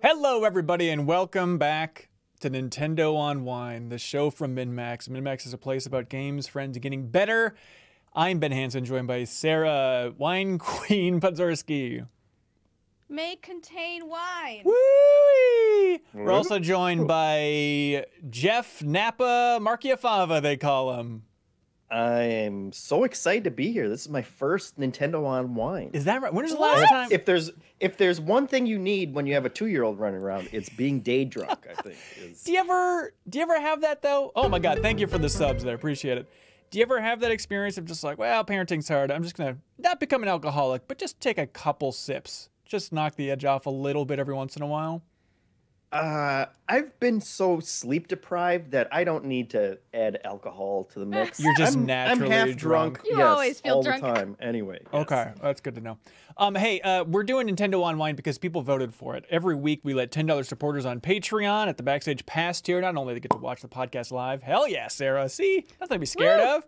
Hello, everybody, and welcome back to Nintendo OnWine, the show from MinnMax. MinnMax is a place about games, friends, and getting better. I'm Ben Hansen, joined by Sarah, Wine Queen Podzorski. May contain wine. Woo! We're also joined by Jeff Napa Marchiafava, they call him. I am so excited to be here. This is my first Nintendo OnWine. Is that right? When was the last time? If there's one thing you need when you have a 2-year-old running around, it's being day drunk, I think. Do you ever have that though? Oh my God, thank you for the subs there. Appreciate it. Do you ever have that experience of just like, well, parenting's hard. I'm just gonna not become an alcoholic, but just take a couple sips. Just knock the edge off a little bit every once in a while. I've been so sleep deprived that I don't need to add alcohol to the mix. You're just naturally I'm half drunk. You yes, always feel all drunk. the time. Anyway. Yes. Okay, that's good to know. Hey, we're doing Nintendo OnWine because people voted for it. Every week we let $10 supporters on Patreon at the Backstage Pass tier. Not only they get to watch the podcast live. Hell yeah, Sarah. See, nothing to be scared of.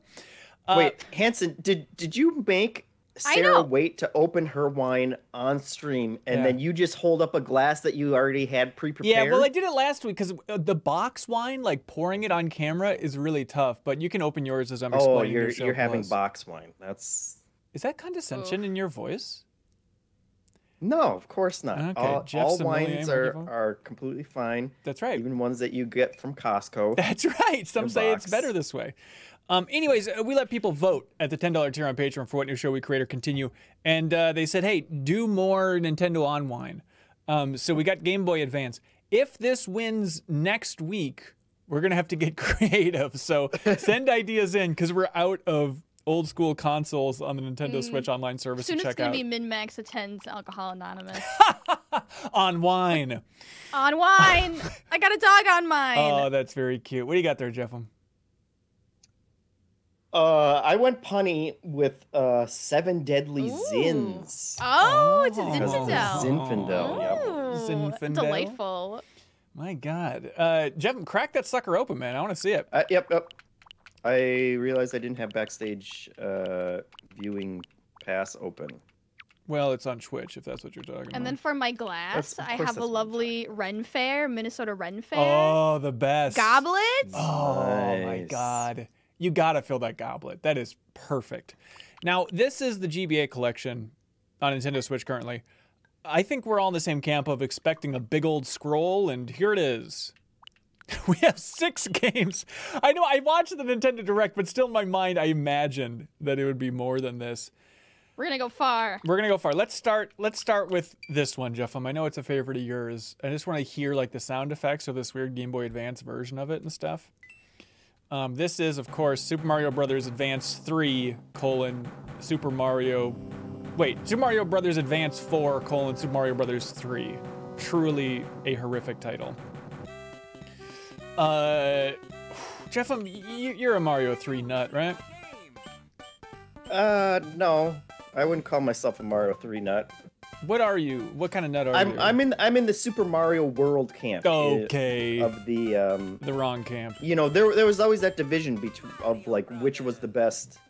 Wait, Hansen, did you make Sarah wait to open her wine on stream, and then you just hold up a glass that you already had pre-prepared? Yeah, well, I did it last week because the box wine, like pouring it on camera, is really tough. But you can open yours as I'm explaining. Oh, you're having box wine. That's... Is that condescension in your voice? No, of course not. Okay, all wines are completely fine. That's right. Even ones that you get from Costco. That's right. Some say it's better this way. Anyways, we let people vote at the $10 tier on Patreon for what new show we create or continue. And they said, hey, do more Nintendo OnWine. So we got Game Boy Advance. If this wins next week, we're going to have to get creative. So send ideas in because we're out of old school consoles on the Nintendo Switch online service to check out. Soon it's going to be MinnMax attends Alcohol Anonymous. OnWine. OnWine. I got a dog on mine. Oh, that's very cute. What do you got there, Jeffem? I went punny with 7 Deadly Zins. Oh, it's a Zinfandel. Zinfandel, yep. Zinfandel. Delightful. My God. Jeff, crack that sucker open, man. I want to see it. Yep. I realized I didn't have Backstage viewing pass open. Well, it's on Twitch, if that's what you're talking about. And then for my glass, I have a lovely Ren Fair, Minnesota Ren Fair. Oh, the best. Goblets. Oh, nice. my God. You gotta fill that goblet. That is perfect. Now, this is the GBA collection on Nintendo Switch currently. I think we're all in the same camp of expecting a big old scroll, and here it is. We have 6 games. I know I watched the Nintendo Direct, but still in my mind, I imagined that it would be more than this. We're gonna go far. We're gonna go far. Let's start with this one, Jeffem. I know it's a favorite of yours. I just want to hear like the sound effects of this weird Game Boy Advance version of it and stuff. This is, of course, Super Mario Brothers Advance 3, Super Mario Brothers Advance 4, Super Mario Brothers 3. Truly a horrific title. Jeffem, you're a Mario 3 nut, right? No. I wouldn't call myself a Mario 3 nut. What are you? What kind of nut are you? I'm in the Super Mario World camp. Okay. Of the wrong camp. You know, there was always that division of like which was the best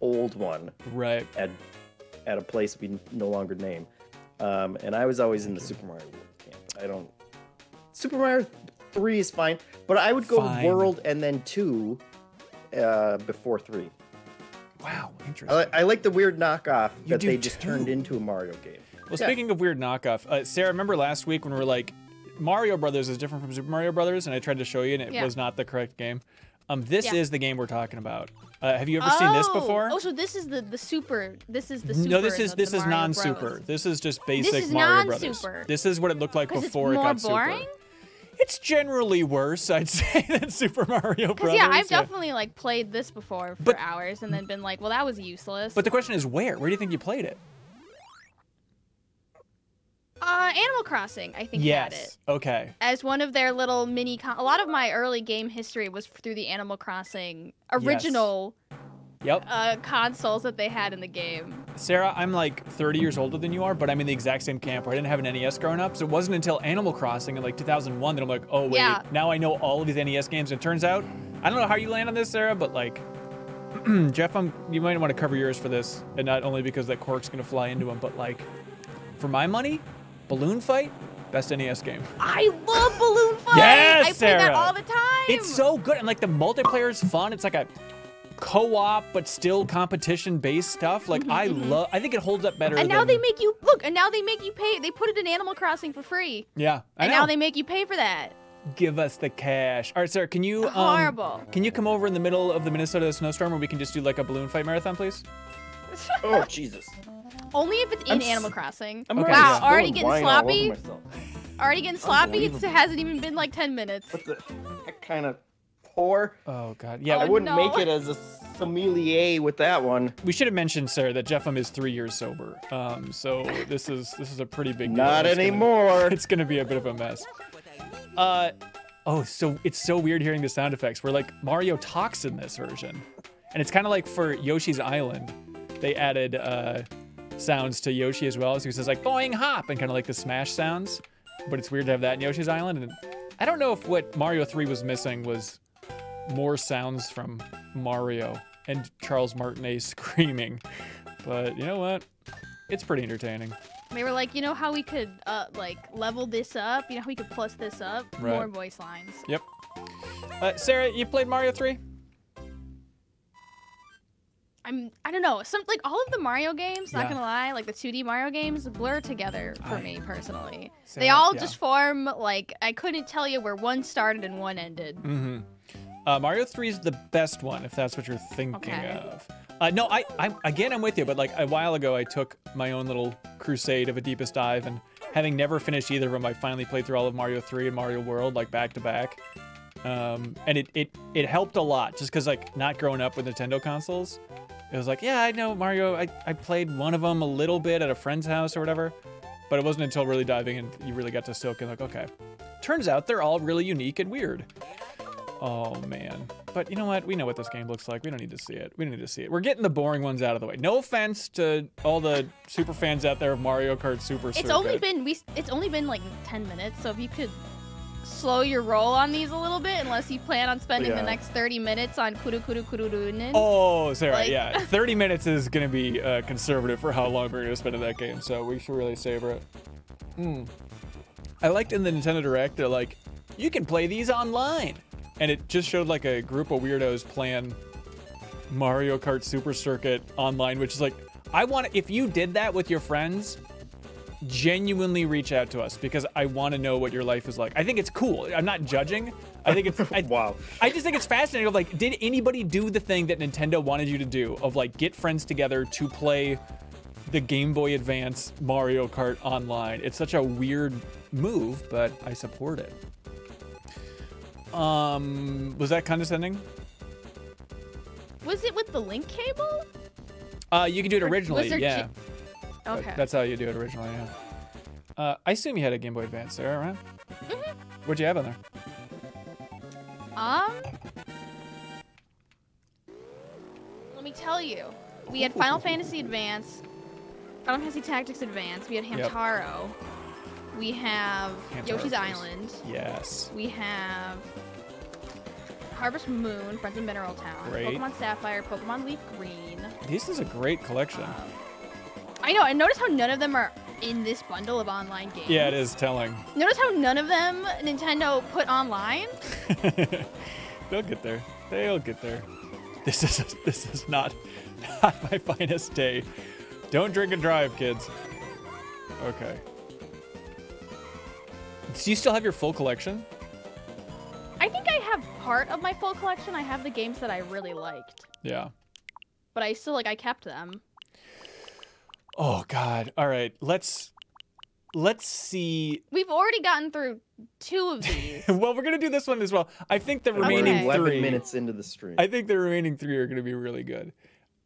old one. Right. At a place we no longer name. And I was always in the Super Mario World camp. Super Mario 3 is fine, but I would go World and then 2 before 3. Wow, interesting. I like the weird knockoff that they just turned into a Mario game. Well, speaking of weird knockoff, Sarah, remember last week when we were like, Mario Brothers is different from Super Mario Brothers, and I tried to show you, and it was not the correct game. This is the game we're talking about. Have you ever seen this before? Oh, so this is the Super. This is the Super. No, this is non-Super. This is just basic Mario Brothers. This is what it looked like before it got Super. Boring? It's generally worse, I'd say, than Super Mario Brothers. Yeah, I've definitely like played this before for hours and then been like, well, that was useless. But the question is, where? Where do you think you played it? Animal Crossing, I think had it. Okay. As one of their little mini... a lot of my early game history was through the Animal Crossing original consoles that they had in the game. Sarah, I'm like 30 years older than you are, but I'm in the exact same camp where I didn't have an NES growing up, so it wasn't until Animal Crossing in like 2001 that I'm like, oh wait, now I know all of these NES games, and it turns out, I don't know how you land on this, Sarah, but like, Jeff, you might want to cover yours for this, and not only because that cork's gonna fly into him, but like, for my money, Balloon Fight, Best NES game. I love Balloon Fight. Yes, I play that all the time. It's so good, and like the multiplayer is fun. It's like a co-op, but still competition-based stuff. Like I think it holds up better. And now they make you look. And now they make you pay. They put it in Animal Crossing for free. Yeah, and now they make you pay for that. Give us the cash. All right, Sarah, can you can you come over in the middle of the Minnesota snowstorm where we can just do like a balloon fight marathon, please? Oh Jesus! Only if it's in Animal Crossing. Okay, wow, already getting sloppy. Already getting sloppy. It hasn't even been like 10 minutes. What the heck kind of pour? Oh God, yeah. I wouldn't make it as a sommelier with that one. We should have mentioned, Sarah, that Jeffem is 3 years sober. So this is a pretty big deal. Not anymore. It's gonna be a bit of a mess. So it's so weird hearing the sound effects where like Mario talks in this version. And it's kind of like for Yoshi's Island, they added sounds to Yoshi as well. So he says like boing hop and kind of like the smash sounds. But it's weird to have that in Yoshi's Island. And I don't know if what Mario 3 was missing was more sounds from Mario and Charles Martinet screaming. But you know what? It's pretty entertaining. They were like, you know how we could like level this up? You know how we could plus this up? Right. More voice lines. Yep. Sarah, you played Mario 3? I don't know. Like all of the Mario games, not gonna lie, like the 2D Mario games blur together for me personally. Sarah, they all just form like I couldn't tell you where one started and one ended. Mario 3 is the best one, if that's what you're thinking of. No, I'm with you, but like a while ago, I took my own little crusade of a deepest dive, and having never finished either of them, I finally played through all of Mario 3 and Mario World, like back to back. And it helped a lot, just because like not growing up with Nintendo consoles, it was like, yeah, I know Mario, I played one of them a little bit at a friend's house or whatever, but it wasn't until really diving and you really got to soak in like, okay. Turns out they're all really unique and weird. Oh, man. But you know what? We know what this game looks like. We don't need to see it. We don't need to see it. We're getting the boring ones out of the way. No offense to all the super fans out there of Mario Kart Super Circuit. It's only been like 10 minutes, so if you could slow your roll on these a little bit, unless you plan on spending the next 30 minutes on Kurunin. Oh, Sarah, like... yeah. 30 minutes is going to be conservative for how long we're going to spend in that game, so we should really savor it. I liked in the Nintendo Direct, they're like, you can play these online. And it just showed like a group of weirdos playing Mario Kart Super Circuit online, which is like, if you did that with your friends, genuinely reach out to us because I want to know what your life is like. I think it's cool. I'm not judging. I think it's, wow. I just think it's fascinating of like, did anybody do the thing that Nintendo wanted you to do of like, get friends together to play the Game Boy Advance Mario Kart online? It's such a weird move, but I support it. Was that condescending? Was it with the link cable? You can do it originally, yeah. Okay. That's how you do it originally, yeah. I assume you had a Game Boy Advance, Sarah, right? What'd you have on there? Let me tell you. We had Final Fantasy Advance, Final Fantasy Tactics Advance, we had Hamtaro. Yep. We have Yoshi's Island. Yes. We have Harvest Moon, Friends of Mineral Town, great. Pokemon Sapphire, Pokemon Leaf Green. This is a great collection. I know, and notice how none of them are in this bundle of online games. Yeah, it is telling. Notice how none of them Nintendo put online. They'll get there. They'll get there. This is not my finest day. Don't drink and drive, kids. Okay. Do you still have your full collection? I think I have part of my full collection. I have the games that I really liked. Yeah. But I kept them. Oh God. All right. Let's see. We've already gotten through 2 of these. Well, we're going to do this one as well. I think the remaining 11 minutes into the stream. I think the remaining 3 are going to be really good.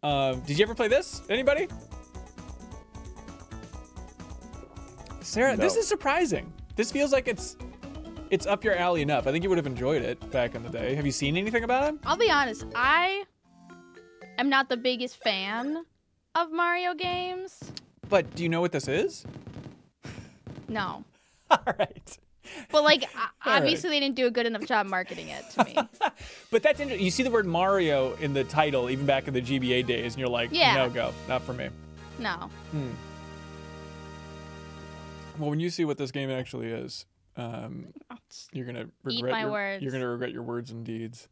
Did you ever play this? Anybody? Sarah, no. This is surprising. This feels like it's up your alley enough. I think you would have enjoyed it back in the day. Have you seen anything about it? I'll be honest. I am not the biggest fan of Mario games. But do you know what this is? No. All right. But like, obviously they didn't do a good enough job marketing it to me. But that's interesting. You see the word Mario in the title, even back in the GBA days, and you're like, no go, not for me. No. Well, when you see what this game actually is, you're gonna regret your words and deeds.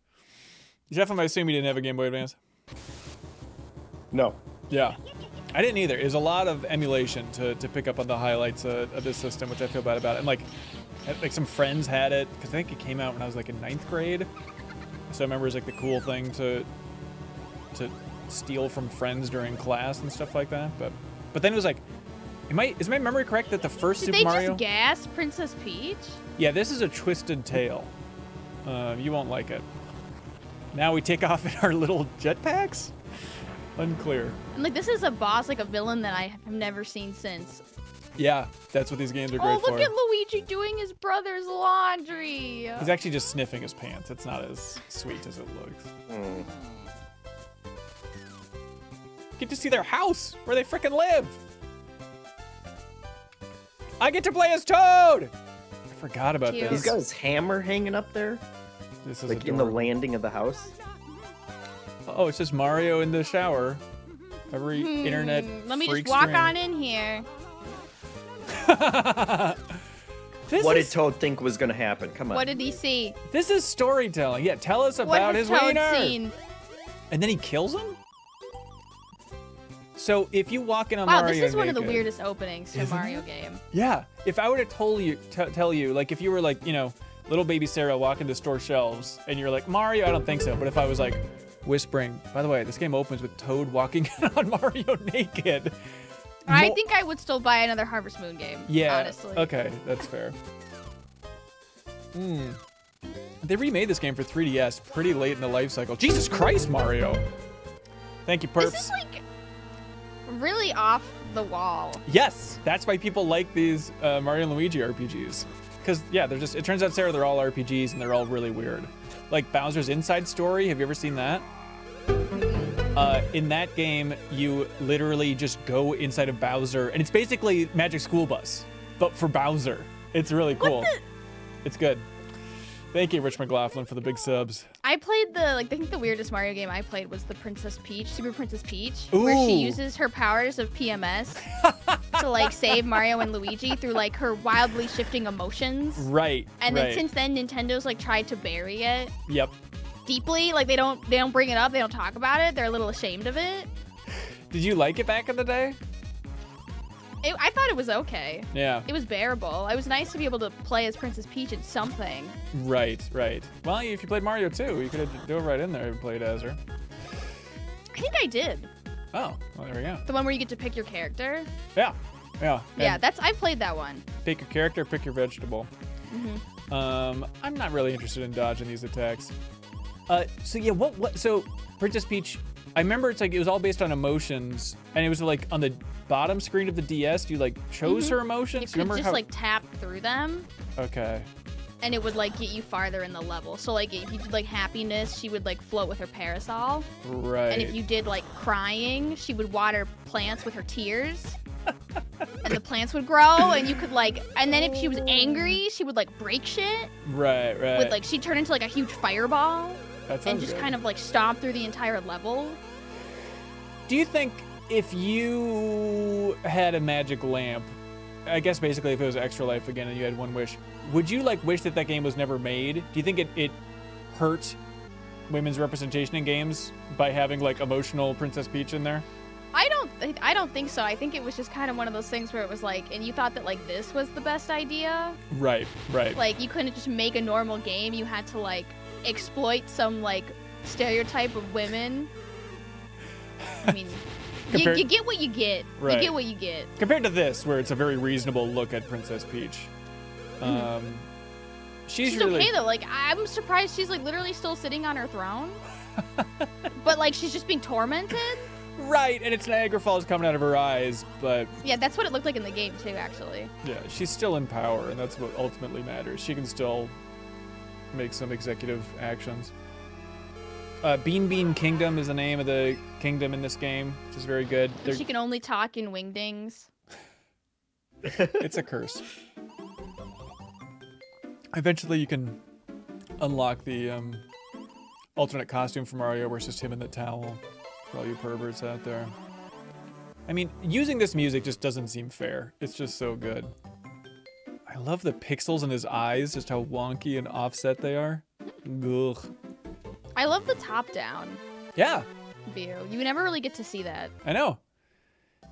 Jeff, I'm assuming you didn't have a Game Boy Advance? No. Yeah. I didn't either. It was a lot of emulation to pick up on the highlights of this system, which I feel bad about. And like some friends had it, because I think it came out when I was like in 9th grade. So I remember it was like the cool thing to steal from friends during class and stuff like that. But then it was like, is my memory correct that the first Super Mario... Did they just gas Princess Peach? Yeah, this is a twisted tale. You won't like it. Now we take off in our little jetpacks? Unclear. And like, this is a boss, like a villain that I have never seen since. Yeah, that's what these games are great for. Oh, look at Luigi doing his brother's laundry. He's actually just sniffing his pants. It's not as sweet as it looks. Get to see their house, where they frickin' live. I get to play as Toad! I forgot about this. He's got his hammer hanging up there. This is like in the landing of the house. Oh, it's just Mario in the shower. Every internet Let me just walk on in here. What did Toad think was going to happen? Come on. What did he see? This is storytelling. Yeah, tell us about his wiener. Toad seen? And then he kills him? So if you walk in on Mario this is one naked, of the weirdest openings to a Mario game. Yeah. If I were to tell you, like if you were like, you know, little baby Sarah walking to store shelves and you're like, Mario, I don't think so. But if I was like whispering, by the way, this game opens with Toad walking on Mario naked. I think I would still buy another Harvest Moon game. Yeah. Honestly. Okay, that's fair. They remade this game for 3DS pretty late in the life cycle. Jesus Christ, Mario. Thank you, Perps. This is like really off the wall. Yes, that's why people like these Mario and Luigi RPGs. Because, yeah, they're just, it turns out, Sarah, they're all RPGs and they're all really weird. Like Bowser's Inside Story, have you ever seen that? In that game, you literally just go inside of Bowser, and it's basically Magic School Bus, but for Bowser. It's really cool. It's good. Thank you, Rich McLaughlin, for the big subs. I played I think the weirdest Mario game I played was the Princess Peach, Super Princess Peach, where she uses her powers of PMS to like save Mario and Luigi through like her wildly shifting emotions. Right. And then since then, Nintendo's like tried to bury it. Yep. Deeply, like they don't bring it up, they don't talk about it. They're a little ashamed of it. Did you like it back in the day? I thought it was okay. Yeah. It was bearable. It was nice to be able to play as Princess Peach in something. Right, right. Well, if you played Mario too, you could have dove right in there and played as her. I think I did. Oh, well, there we go. The one where you get to pick your character? Yeah, yeah. Yeah, I played that one. Pick your character, pick your vegetable. I'm not really interested in dodging these attacks. So yeah, so Princess Peach, I remember it's like it was all based on emotions, and it was like on the bottom screen of the DS, you like chose her emotions. You could just like tap through them. Okay. And it would like get you farther in the level. So like if you did like happiness, she would like float with her parasol. Right. And if you did like crying, she would water plants with her tears. And the plants would grow, and you could like, and then if she was angry, she would like break shit. Right, right. With like, she'd turn into like a huge fireball. That sounds and just good. kind of like stomp through the entire level. Do you think if you had a magic lamp, I guess basically if it was Extra Life again and you had one wish, would you like wish that game was never made? Do you think it hurt women's representation in games by having like emotional Princess Peach in there? I don't think so. I think it was just kind of one of those things where it was like, and you thought that like this was the best idea. Right, right. Like you couldn't just make a normal game. You had to like exploit some like stereotype of women. I mean, you get what you get. Right. You get what you get. Compared to this, where it's a very reasonable look at Princess Peach. She's really okay though. Like I'm surprised she's like literally still sitting on her throne. But like she's just being tormented. Right, and it's Niagara Falls coming out of her eyes, but... Yeah, that's what it looked like in the game, too, actually. Yeah, she's still in power, and that's what ultimately matters. She can still make some executive actions. Bean Bean Kingdom is the name of the kingdom in this game, which is very good. She can only talk in wingdings. It's a curse. Eventually, you can unlock the alternate costume for Mario, where it's just him in the towel. For all you perverts out there. I mean, using this music just doesn't seem fair. It's just so good. I love the pixels in his eyes, just how wonky and offset they are. Ugh. I love the top-down view. You never really get to see that. I know.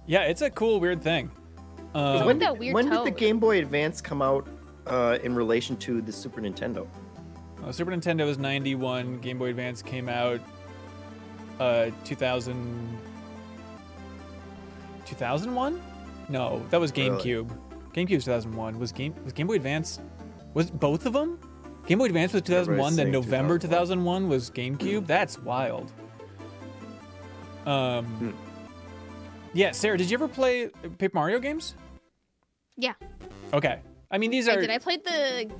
Yeah, it's a cool, weird thing. When did the Game Boy Advance come out in relation to the Super Nintendo? Super Nintendo was 91. Game Boy Advance came out 2001? No, that was GameCube. GameCube's 2001. Was Game Boy Advance? Was both of them? Game Boy Advance was 2001. Then November 2001 was GameCube. That's wild. Yeah, Sarah, did you ever play Paper Mario games? Yeah. Okay. I mean, these are. Did I play the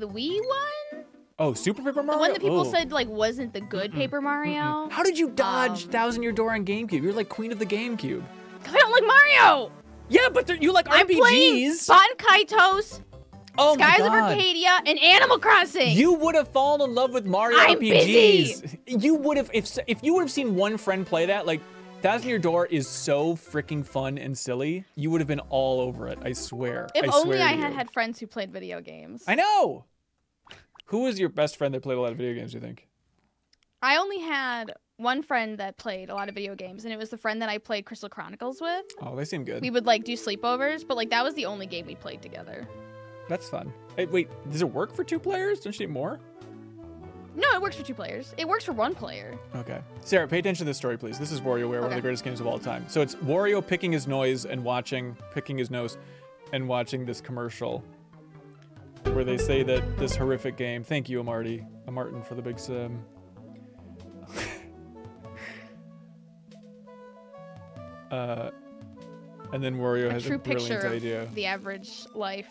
Wii one? Oh, Super Paper Mario? The one that people said like wasn't the good Paper Mario. How did you dodge Thousand Year Door on GameCube? You're like queen of the GameCube. I don't like Mario. Yeah, but you like RPGs. I'm playing Bankaitos, Skies of Arcadia, and Animal Crossing. You would have fallen in love with Mario RPGs. Busy. You would have if you would have seen one friend play that. Like, Thousand Year Door is so freaking fun and silly. You would have been all over it. I swear. If only I had friends who played video games. I know. Who was your best friend that played a lot of video games, do you think? I only had one friend that played a lot of video games, and it was the friend that I played Crystal Chronicles with. Oh, they seem good. We would like do sleepovers, but like that was the only game we played together. That's fun. Hey, wait, does it work for 2 players? Don't you need more? No, it works for 2 players. It works for 1 player. Okay. Sarah, pay attention to this story, please. This is WarioWare, one of the greatest games of all time. So it's Wario picking his nose and watching this commercial where they say that this horrific game. Thank you, Martin, for the big sim. And then Wario has a brilliant idea. The average life.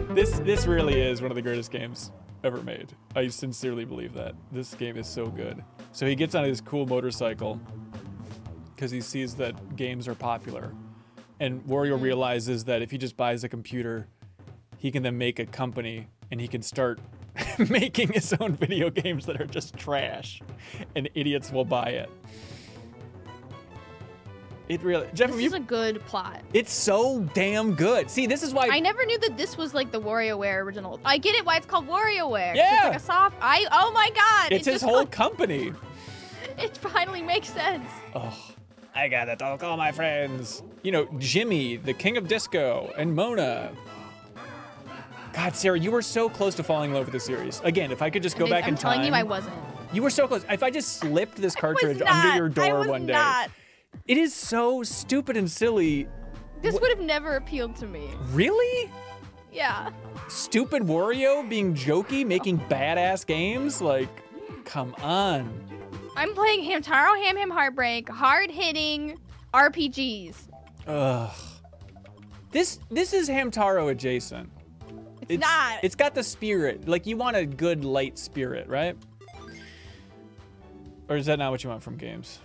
This really is one of the greatest games ever made. I sincerely believe that. This game is so good. So he gets on his cool motorcycle because he sees that games are popular. And Wario realizes that if he just buys a computer, he can then make a company and he can start making his own video games that are just trash and idiots will buy it. It really, Jeff, this is a good plot. It's so damn good. See, this is why I never knew that this was like the WarioWare original. I get it why it's called WarioWare. Yeah, it's like a soft. Oh my god! It's his whole company. It finally makes sense. Oh, I gotta talk all my friends. You know, Jimmy, the king of disco, and Mona. God, Sarah, you were so close to falling in love with the series. Again, if I could just go back in time. I'm telling you, I wasn't. You were so close. If I just slipped this cartridge under your door one day. It is so stupid and silly. This would have never appealed to me. Really? Yeah. Stupid Wario being jokey, making badass games? Like, come on. I'm playing Hamtaro Ham Heartbreak, hard-hitting RPGs. Ugh. This is Hamtaro adjacent. It's not. It's got the spirit. Like, you want a good, light spirit, right? Or is that not what you want from games?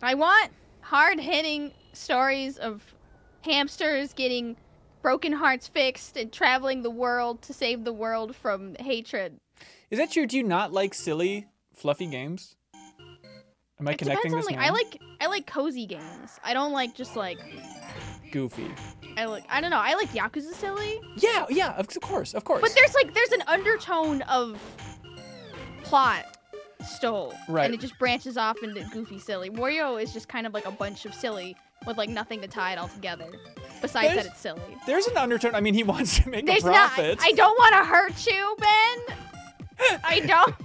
I want hard-hitting stories of hamsters getting broken hearts fixed and traveling the world to save the world from hatred. Is that true? Do you not like silly, fluffy games? Am I connecting this now? I like cozy games. I don't like just like goofy. I don't know. I like Yakuza silly. Yeah, of course. But there's an undertone of plot. Right. And it just branches off into goofy silly. Wario is just kind of like a bunch of silly with like nothing to tie it all together. Besides that it's silly. There's an undertone. I mean, he wants to make a profit. I don't want to hurt you, Ben. I don't.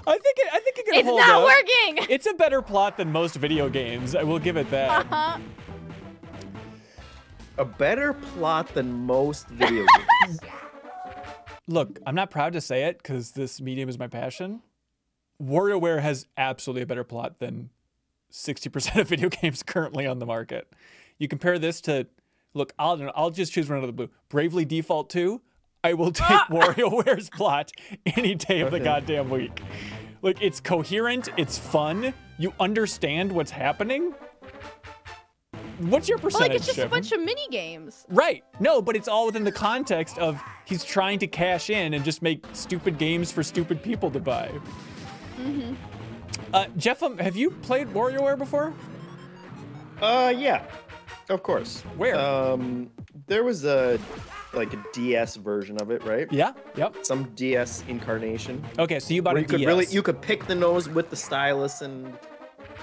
I think it can hold up. It's not working. It's a better plot than most video games. I will give it that. A better plot than most video games. Look, I'm not proud to say it because this medium is my passion. WarioWare has absolutely a better plot than 60% of video games currently on the market. You compare this to, look, I'll just choose one out of the blue. Bravely Default 2, I will take WarioWare's plot any day of the goddamn week. Like, it's coherent, it's fun, you understand what's happening. What's your percentage? Like, it's just a bunch of mini games. Right. No, but it's all within the context of he's trying to cash in and just make stupid games for stupid people to buy. Mm-hmm. Jeff, have you played WarioWare before? Yeah. Of course. Where? There was a DS version of it, right? Yeah. Yep. Some DS incarnation. Okay, so you bought a DS. You could pick the nose with the stylus and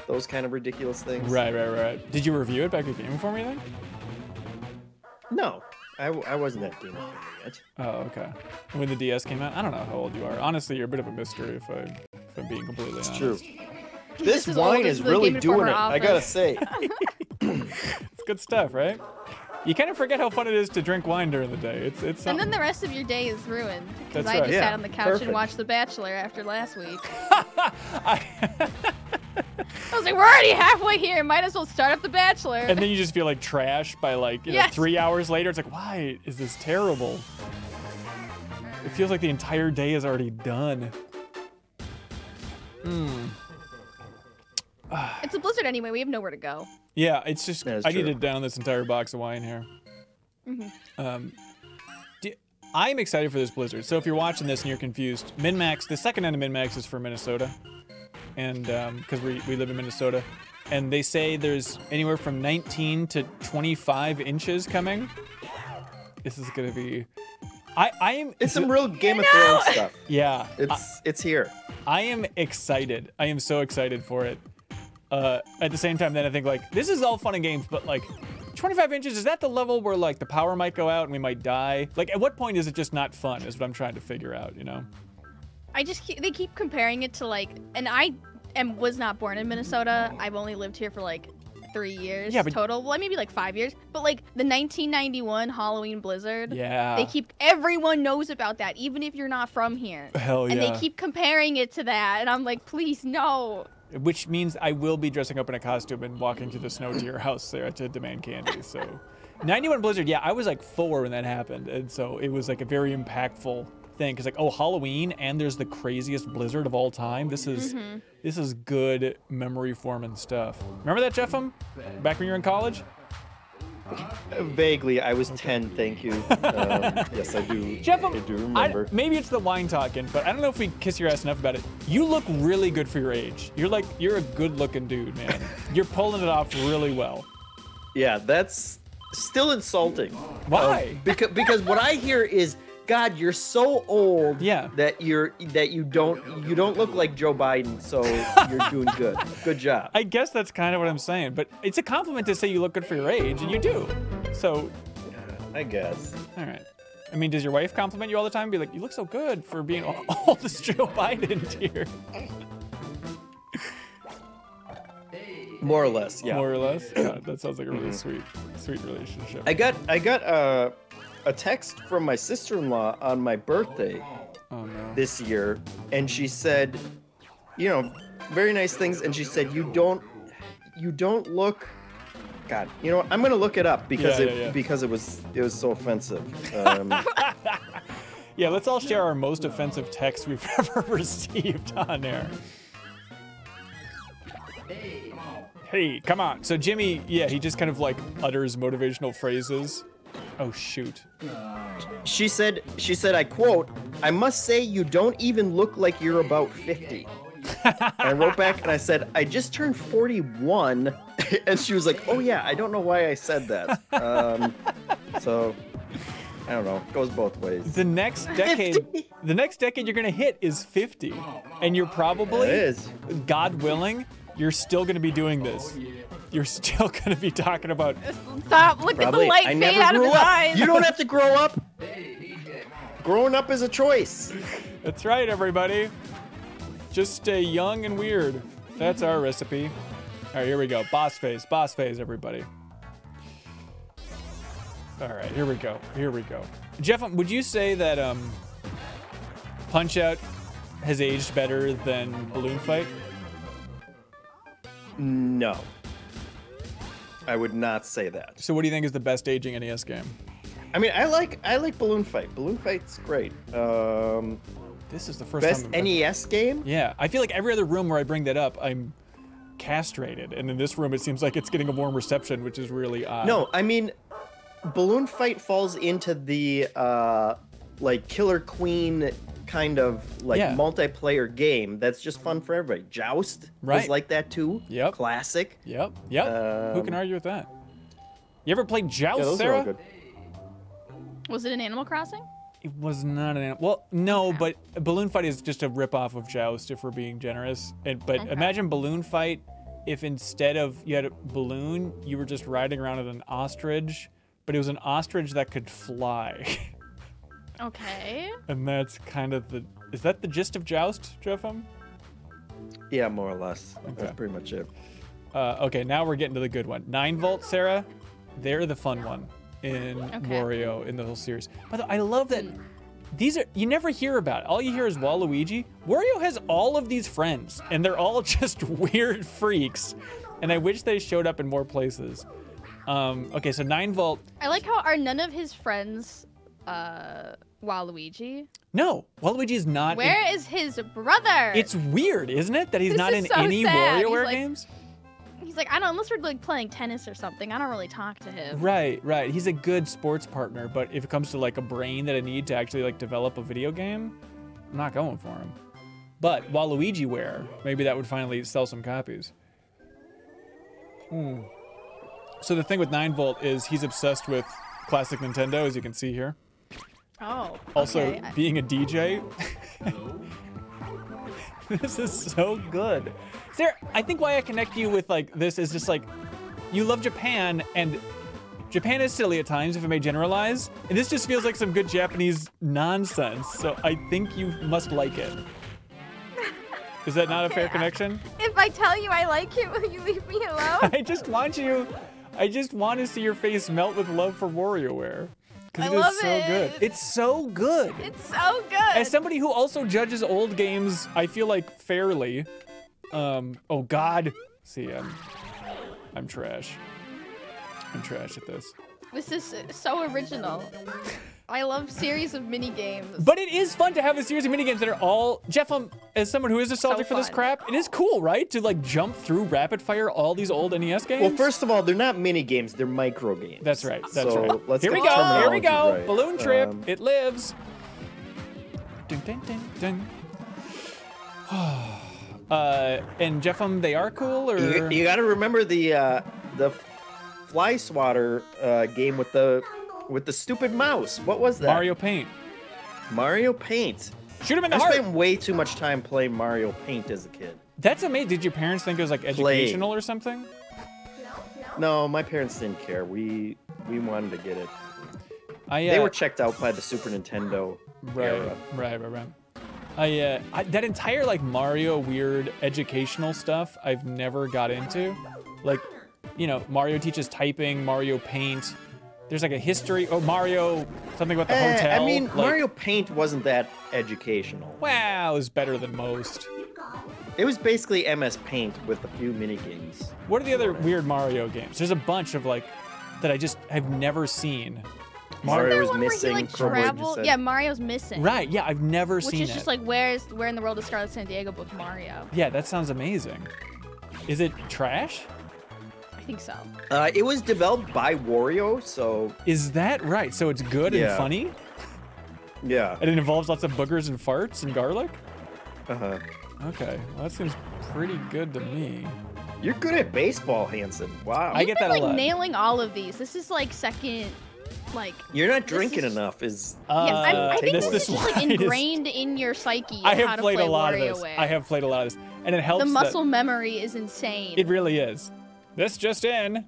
those kind of ridiculous things. Right. Did you review it back at Game Informer then? No, I wasn't at Game Informer yet. Oh, okay. When the DS came out, I don't know how old you are. Honestly, you're a bit of a mystery if I'm being completely honest. It's true. This wine is really doing it, I gotta say. It's good stuff, right? You kind of forget how fun it is to drink wine during the day. It's and then the rest of your day is ruined. Because I just sat on the couch and watched The Bachelor after last week. I was like, we're already halfway here. Might as well start up The Bachelor. And then you just feel like trash by like, you know, 3 hours later. It's like, why is this terrible? It feels like the entire day is already done. It's a blizzard anyway. We have nowhere to go. Yeah, it's just, I need to down this entire box of wine here. I'm excited for this blizzard. So if you're watching this and you're confused, MinnMax, the second end of MinnMax is for Minnesota. And because we live in Minnesota. And they say there's anywhere from 19 to 25 inches coming. This is going to be... It's some real Game of Thrones stuff. Yeah. It's here. I am excited. I am so excited for it. At the same time, then I think, like, this is all fun and games, but, like, 25 inches, is that the level where, like, the power might go out and we might die? Like, at what point is it just not fun, is what I'm trying to figure out, you know? They keep comparing it to, like, and I was not born in Minnesota. I've only lived here for, like, 3 years total. Well, maybe, like, 5 years. But, like, the 1991 Halloween blizzard. Yeah. Everyone knows about that, even if you're not from here. Hell yeah. And they keep comparing it to that, and I'm like, please, no. Which means I will be dressing up in a costume and walking through the snow to your house there to demand candy. So, 91 Blizzard, yeah, I was like 4 when that happened, and so it was like a very impactful thing. Cause like, oh, Halloween, and there's the craziest blizzard of all time. This is good memory forming stuff. Remember that, Jeffem? Back when you were in college? Vaguely, I was 10, thank you. Yes, I do. Jeffem, I do remember. Maybe it's the wine talking, but I don't know if we kiss your ass enough about it. You look really good for your age. You're a good-looking dude, man. You're pulling it off really well. Yeah, that's still insulting. Why? Because what I hear is, God, you're so old that you don't look like Joe Biden, so you're doing good. Good job. I guess that's kind of what I'm saying, but it's a compliment to say you look good for your age, and you do. So, I guess. All right. I mean, does your wife compliment you all the time? Be like, you look so good for being old as Joe Biden here. More or less, yeah. More or less. Yeah, that sounds like a really sweet relationship. I got a text from my sister-in-law on my birthday this year, and she said, you know, very nice things, and she said, you don't look, God, you know what, I'm gonna look it up because because it was so offensive. Yeah, let's all share our most offensive text we've ever received on air. Hey, come on. So Jimmy, yeah, he just kind of like utters motivational phrases. Oh, shoot. She said, I quote, I must say you don't even look like you're about 50. And I wrote back and I said, I just turned 41. And she was like, oh yeah, I don't know why I said that. So, I don't know, it goes both ways. The next decade, you're gonna hit is 50. And you're probably, God willing, you're still gonna be doing this. You're still gonna be talking about. Stop! Look at the light fade out of his eyes. You don't have to grow up. Growing up is a choice. That's right, everybody. Just stay young and weird. That's our recipe. All right, here we go. Boss phase, everybody. All right, here we go. Jeff, would you say that Punch-Out has aged better than Balloon Fight? No. I would not say that. So what do you think is the best aging NES game? I mean, I like Balloon Fight. Balloon Fight's great. This is the first best NES game? Yeah, I feel like every other room where I bring that up, I'm castrated. And in this room, it seems like it's getting a warm reception, which is really odd. No, I mean, Balloon Fight falls into the, like, Killer Queen kind of, like, multiplayer game that's just fun for everybody. Joust was like that, too. Yep. Classic. Yep. Who can argue with that? You ever played Joust, Yeah, those are all Sarah? good. Was it an Animal Crossing? It was not an. Well, no, but Balloon Fight is just a ripoff of Joust, if we're being generous. But imagine Balloon Fight if instead of you had a balloon, you were just riding around on an ostrich, but it was an ostrich that could fly. Okay. And that's kind of the. Is that the gist of Joust, Jeffem? Yeah, more or less. Okay. That's pretty much it. Okay, now we're getting to the good one. 9 Volt, Sarah. They're the fun one in Wario in the whole series. By the way, I love that these are, you never hear about it. All you hear is Waluigi. Wario has all of these friends, and they're all just weird freaks. And I wish they showed up in more places. Okay, so 9 Volt. I like how are none of his friends Waluigi? No, Waluigi is not. Where is his brother? It's weird, isn't it, that he's not in so any sad. WarioWare He's games? He's like, I don't, unless we're like playing tennis or something, I don't really talk to him. Right, right. He's a good sports partner, but if it comes to like a brain that I need to actually like develop a video game, I'm not going for him. But WaluigiWare, maybe that would finally sell some copies. So the thing with 9 Volt is he's obsessed with classic Nintendo, as you can see here. Oh. Also, okay. being a DJ. This is so good. Sarah, I think why I connect you with like this is just like, you love Japan, and Japan is silly at times, if I may generalize, and this just feels like some good Japanese nonsense, so I think you must like it. Is that not a fair connection? If I tell you I like it, will you leave me alone? I just want to see your face melt with love for WarioWare. Because it is so good. It's so good. It's so good. As somebody who also judges old games, I feel like fairly. Oh God. See, I'm trash. I'm trash at this. This is so original. I love series of mini games. But it is fun to have a series of mini games that are all. Jeff, as someone who is nostalgic for this crap, it is cool, right? To like jump through rapid fire all these old NES games. Well, first of all, they're not mini games; they're micro games. That's right. That's so right. Let's Here we get go. Here we go. terminology right. Balloon trip. It lives. Dun, dun, dun, dun. And Jeff, they are cool, or you got to remember the fly swatter game with the stupid mouse. What was that? Mario Paint. Mario Paint. Shoot him in the I heart. spent way too much time playing Mario Paint as a kid. That's amazing. Did your parents think it was like educational or something? No, my parents didn't care. We wanted to get it. They were checked out by the Super Nintendo era. Right. That entire like Mario weird educational stuff I've never got into. Like, you know, Mario teaches typing, Mario Paint. There's like a history. Oh, Mario, something about the hotel. I mean, like, Mario Paint wasn't that educational. Wow, it was better than most. It was basically MS Paint with a few mini games. What are the other weird Mario games? There's a bunch of like that I just have never seen. Mario was one missing. where he, like, traveled? Yeah, Mario's missing. Right. Yeah, I've never seen it. Which is just like where in the world is Scarlet Sandiego with Mario? Yeah, that sounds amazing. Is it trash? I think so. It was developed by Wario, so. Is that right? So it's good and funny? Yeah. And it involves lots of boogers and farts and garlic? Uh-huh. Okay, well, that seems pretty good to me. You're good at baseball, Hanson. Wow. I get that a lot. Nailing all of these. This is like second, like. You're not drinking enough. Is I think this is is just like ingrained in your psyche. I have how to played play a lot WarioWare. of this. I have played a lot of this, and it helps. The muscle memory is insane. It really is. This just in,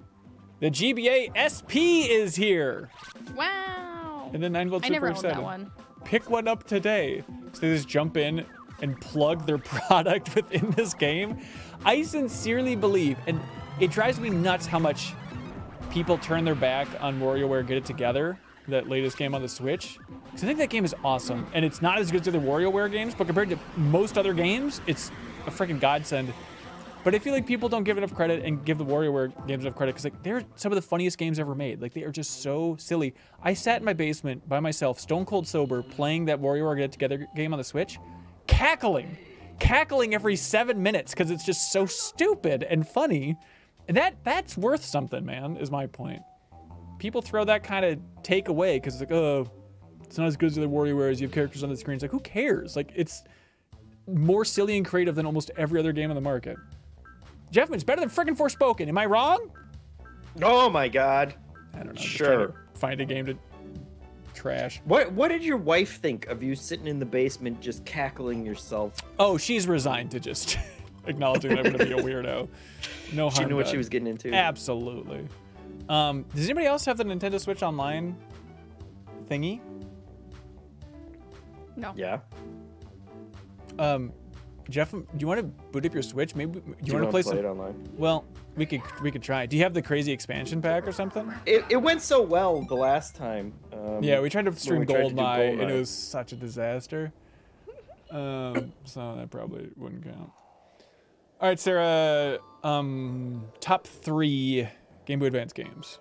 the GBA SP is here. Wow. And then 9 Volt super excited. I never owned that one. Pick one up today. So they just jump in and plug their product within this game. I sincerely believe, and it drives me nuts how much people turn their back on WarioWare Get It Together, that latest game on the Switch. Because I think that game is awesome, and it's not as good as the WarioWare games, but compared to most other games, it's a freaking godsend. But I feel like people don't give enough credit and give the WarioWare games enough credit because like they're some of the funniest games ever made. Like they are just so silly. I sat in my basement by myself, stone cold sober, playing that WarioWare Get It Together game on the Switch, cackling every 7 minutes because it's just so stupid and funny. And that's worth something, man, is my point. People throw that kind of take away because it's like, oh, it's not as good as the WarioWare as you have characters on the screen. It's like, who cares? Like, it's more silly and creative than almost every other game on the market. Jeffman, it's better than freaking Forspoken. Am I wrong? Oh my God. I don't know. Sure. Find a game to trash. What did your wife think of you sitting in the basement just cackling yourself? Oh, she's resigned to just acknowledging that I'm going to be a weirdo. No harm She knew what done. she was getting into. Absolutely. Does anybody else have the Nintendo Switch Online thingy? No. Yeah. Jeff, do you want to boot up your Switch? Maybe do you want to play play it online? Well, we could try. Do you have the crazy expansion pack or something? It went so well the last time. Yeah, we tried to stream GoldenEye, and it GoldenEye. was such a disaster. So that probably wouldn't count. All right, Sarah. Top 3 Game Boy Advance games.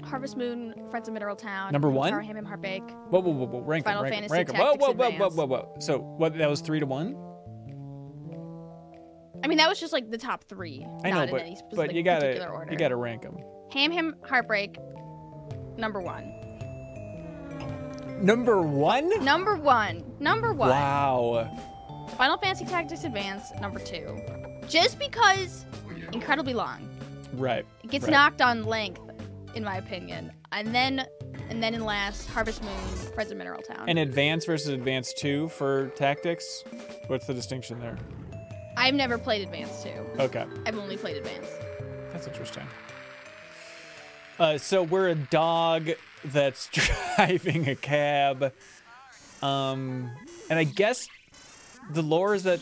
Harvest Moon, Friends of Mineral Town. Number 1? Tower Hammer Heartbreak. Whoa. Rank Final them. Fantasy Rank 'em. Whoa. Tactics Advance. So what? That was 3 to 1. I mean, that was just like the top 3. I know, not in any specific but you particular order. gotta rank them. Ham Heartbreak, number 1. Number 1? Number 1. Wow. Final Fantasy Tactics Advance, number 2. Just because incredibly long. Right. It gets right. knocked on length, in my opinion. And then in last, Harvest Moon, Friends of Mineral Town. And Advance versus Advance 2 for Tactics? What's the distinction there? I've never played Advance 2. Okay. I've only played Advance. That's interesting. So we're a dog that's driving a cab. And I guess the lore is that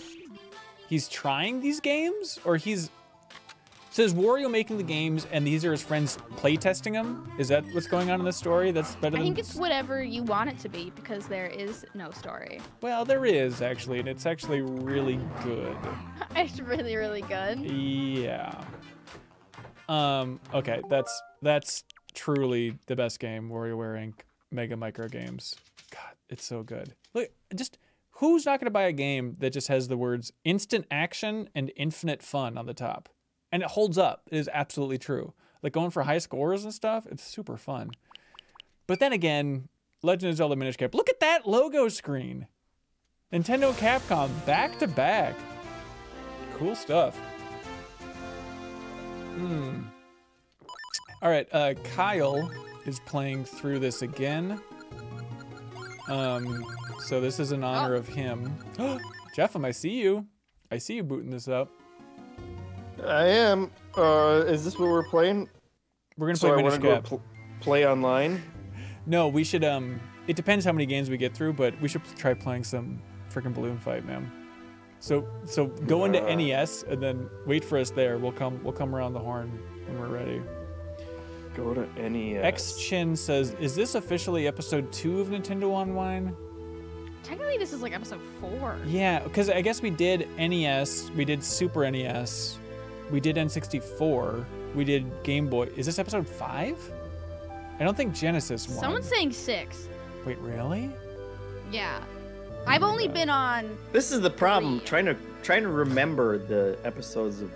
he's trying these games, or so is Wario making the games and these are his friends playtesting them? Is that what's going on in this story? That's better I than... think it's whatever you want it to be, because there is no story. Well, there is, actually, and it's actually really good. It's really, really good. Yeah. Okay, that's truly the best game, WarioWare Inc. Mega Micro Games. God, it's so good. Look, just who's not gonna buy a game that just has the words instant action and infinite fun on the top? And it holds up. It is absolutely true. Like going for high scores and stuff, it's super fun. But then again, Legend of Zelda Minish Cap. Look at that logo screen. Nintendo Capcom back to back. Cool stuff. All right, Kyle is playing through this again. So this is in honor of him. Jeffem, I see you. I see you booting this up. I am. Is this what we're playing? We're gonna play Minish Cap. Play online? No, we should. It depends how many games we get through, but we should try playing some freaking balloon fight, man. So go into NES and then wait for us there. We'll come around the horn when we're ready. Go to NES. X-Chin says, is this officially episode 2 of Nintendo OnWine? Technically, this is like episode 4. Yeah, because I guess we did NES, we did Super NES, we did N64, we did Game Boy. Is this episode 5? I don't think Genesis won. Someone's saying 6. Wait, really? Yeah. I've only been on... This is the problem, 3. trying to remember the episodes of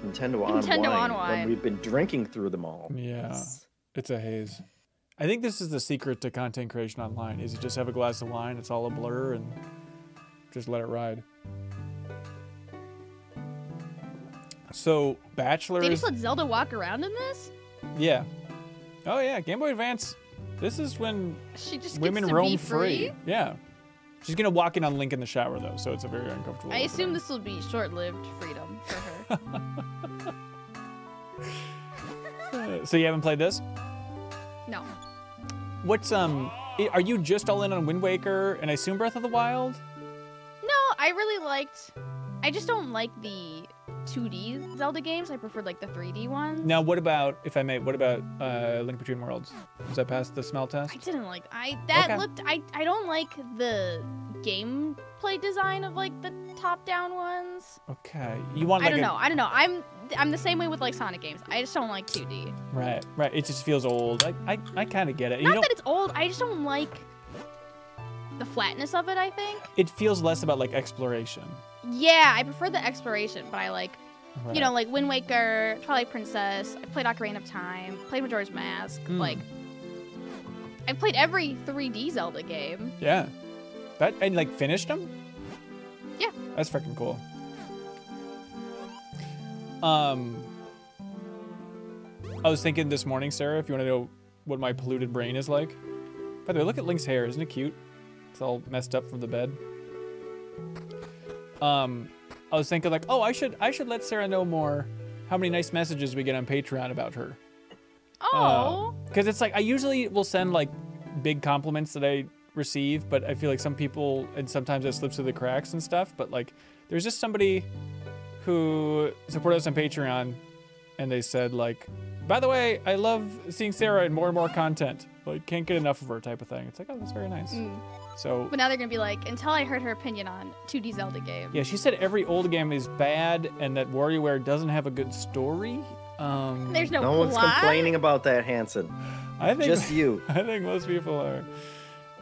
Nintendo OnWine when we've been drinking through them all. Yeah, it's a haze. I think this is the secret to content creation online, is you just have a glass of wine, it's all a blur, and just let it ride. So, Bachelor They just let Zelda walk around in this? Yeah. Oh yeah, Game Boy Advance. This is when She just women gets to roam be free. Yeah. She's gonna walk in on Link in the shower though, so it's a very uncomfortable. I assume this will be short-lived freedom for her. So you haven't played this? No. What's are you just all in on Wind Waker and I assume Breath of the Wild? No, I really liked... I just don't like the 2D Zelda games. I prefer like the 3D ones. Now what about, if I may, what about Link Between Worlds? Does that pass the smell test? I didn't like... I don't like the gameplay design of like the top-down ones. Okay. You want like I don't know. I'm the same way with like Sonic games. I just don't like 2D. Right. It just feels old. I kind of get it. Not that it's old. I just don't like the flatness of it, I think. It feels less about like exploration. Yeah, I prefer the exploration, but I like, Right. you know, like Wind Waker, Twilight Princess. I played Ocarina of Time, played Majora's Mask. Like, I played every 3D Zelda game. Yeah. And like finished them? Yeah. That's freaking cool. I was thinking this morning, Sarah, if you want to know what my polluted brain is like. By the way, look at Link's hair. Isn't it cute? It's all messed up from the bed. I was thinking like, oh, I should let Sarah know more how many nice messages we get on Patreon about her. Oh. Because it's like, I usually will send like big compliments that I receive, but I feel like some people, and sometimes it slips through the cracks and stuff, but like, there's just somebody who supported us on Patreon, and they said like, by the way, I love seeing Sarah in more and more content. Like, can't get enough of her type of thing. It's like, oh, that's very nice. So, but now they're gonna be like, until I heard her opinion on 2D Zelda game. Yeah, she said every old game is bad, and that WarioWare doesn't have a good story. There's no one's plot? complaining about that, Hanson. I think just you. I think most people are.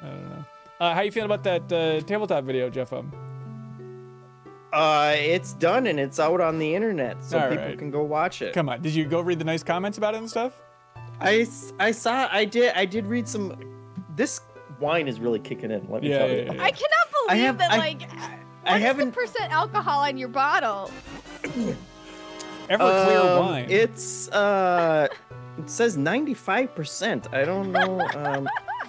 I don't know. How you feeling about that tabletop video, Jeff? It's done and it's out on the internet, so All people right. can go watch it. Come on, did you go read the nice comments about it and stuff? I did read some. This wine is really kicking in. Let me tell you. I cannot believe I haven't. What is the % alcohol in your bottle? Everclear wine. It says 95%. I don't know.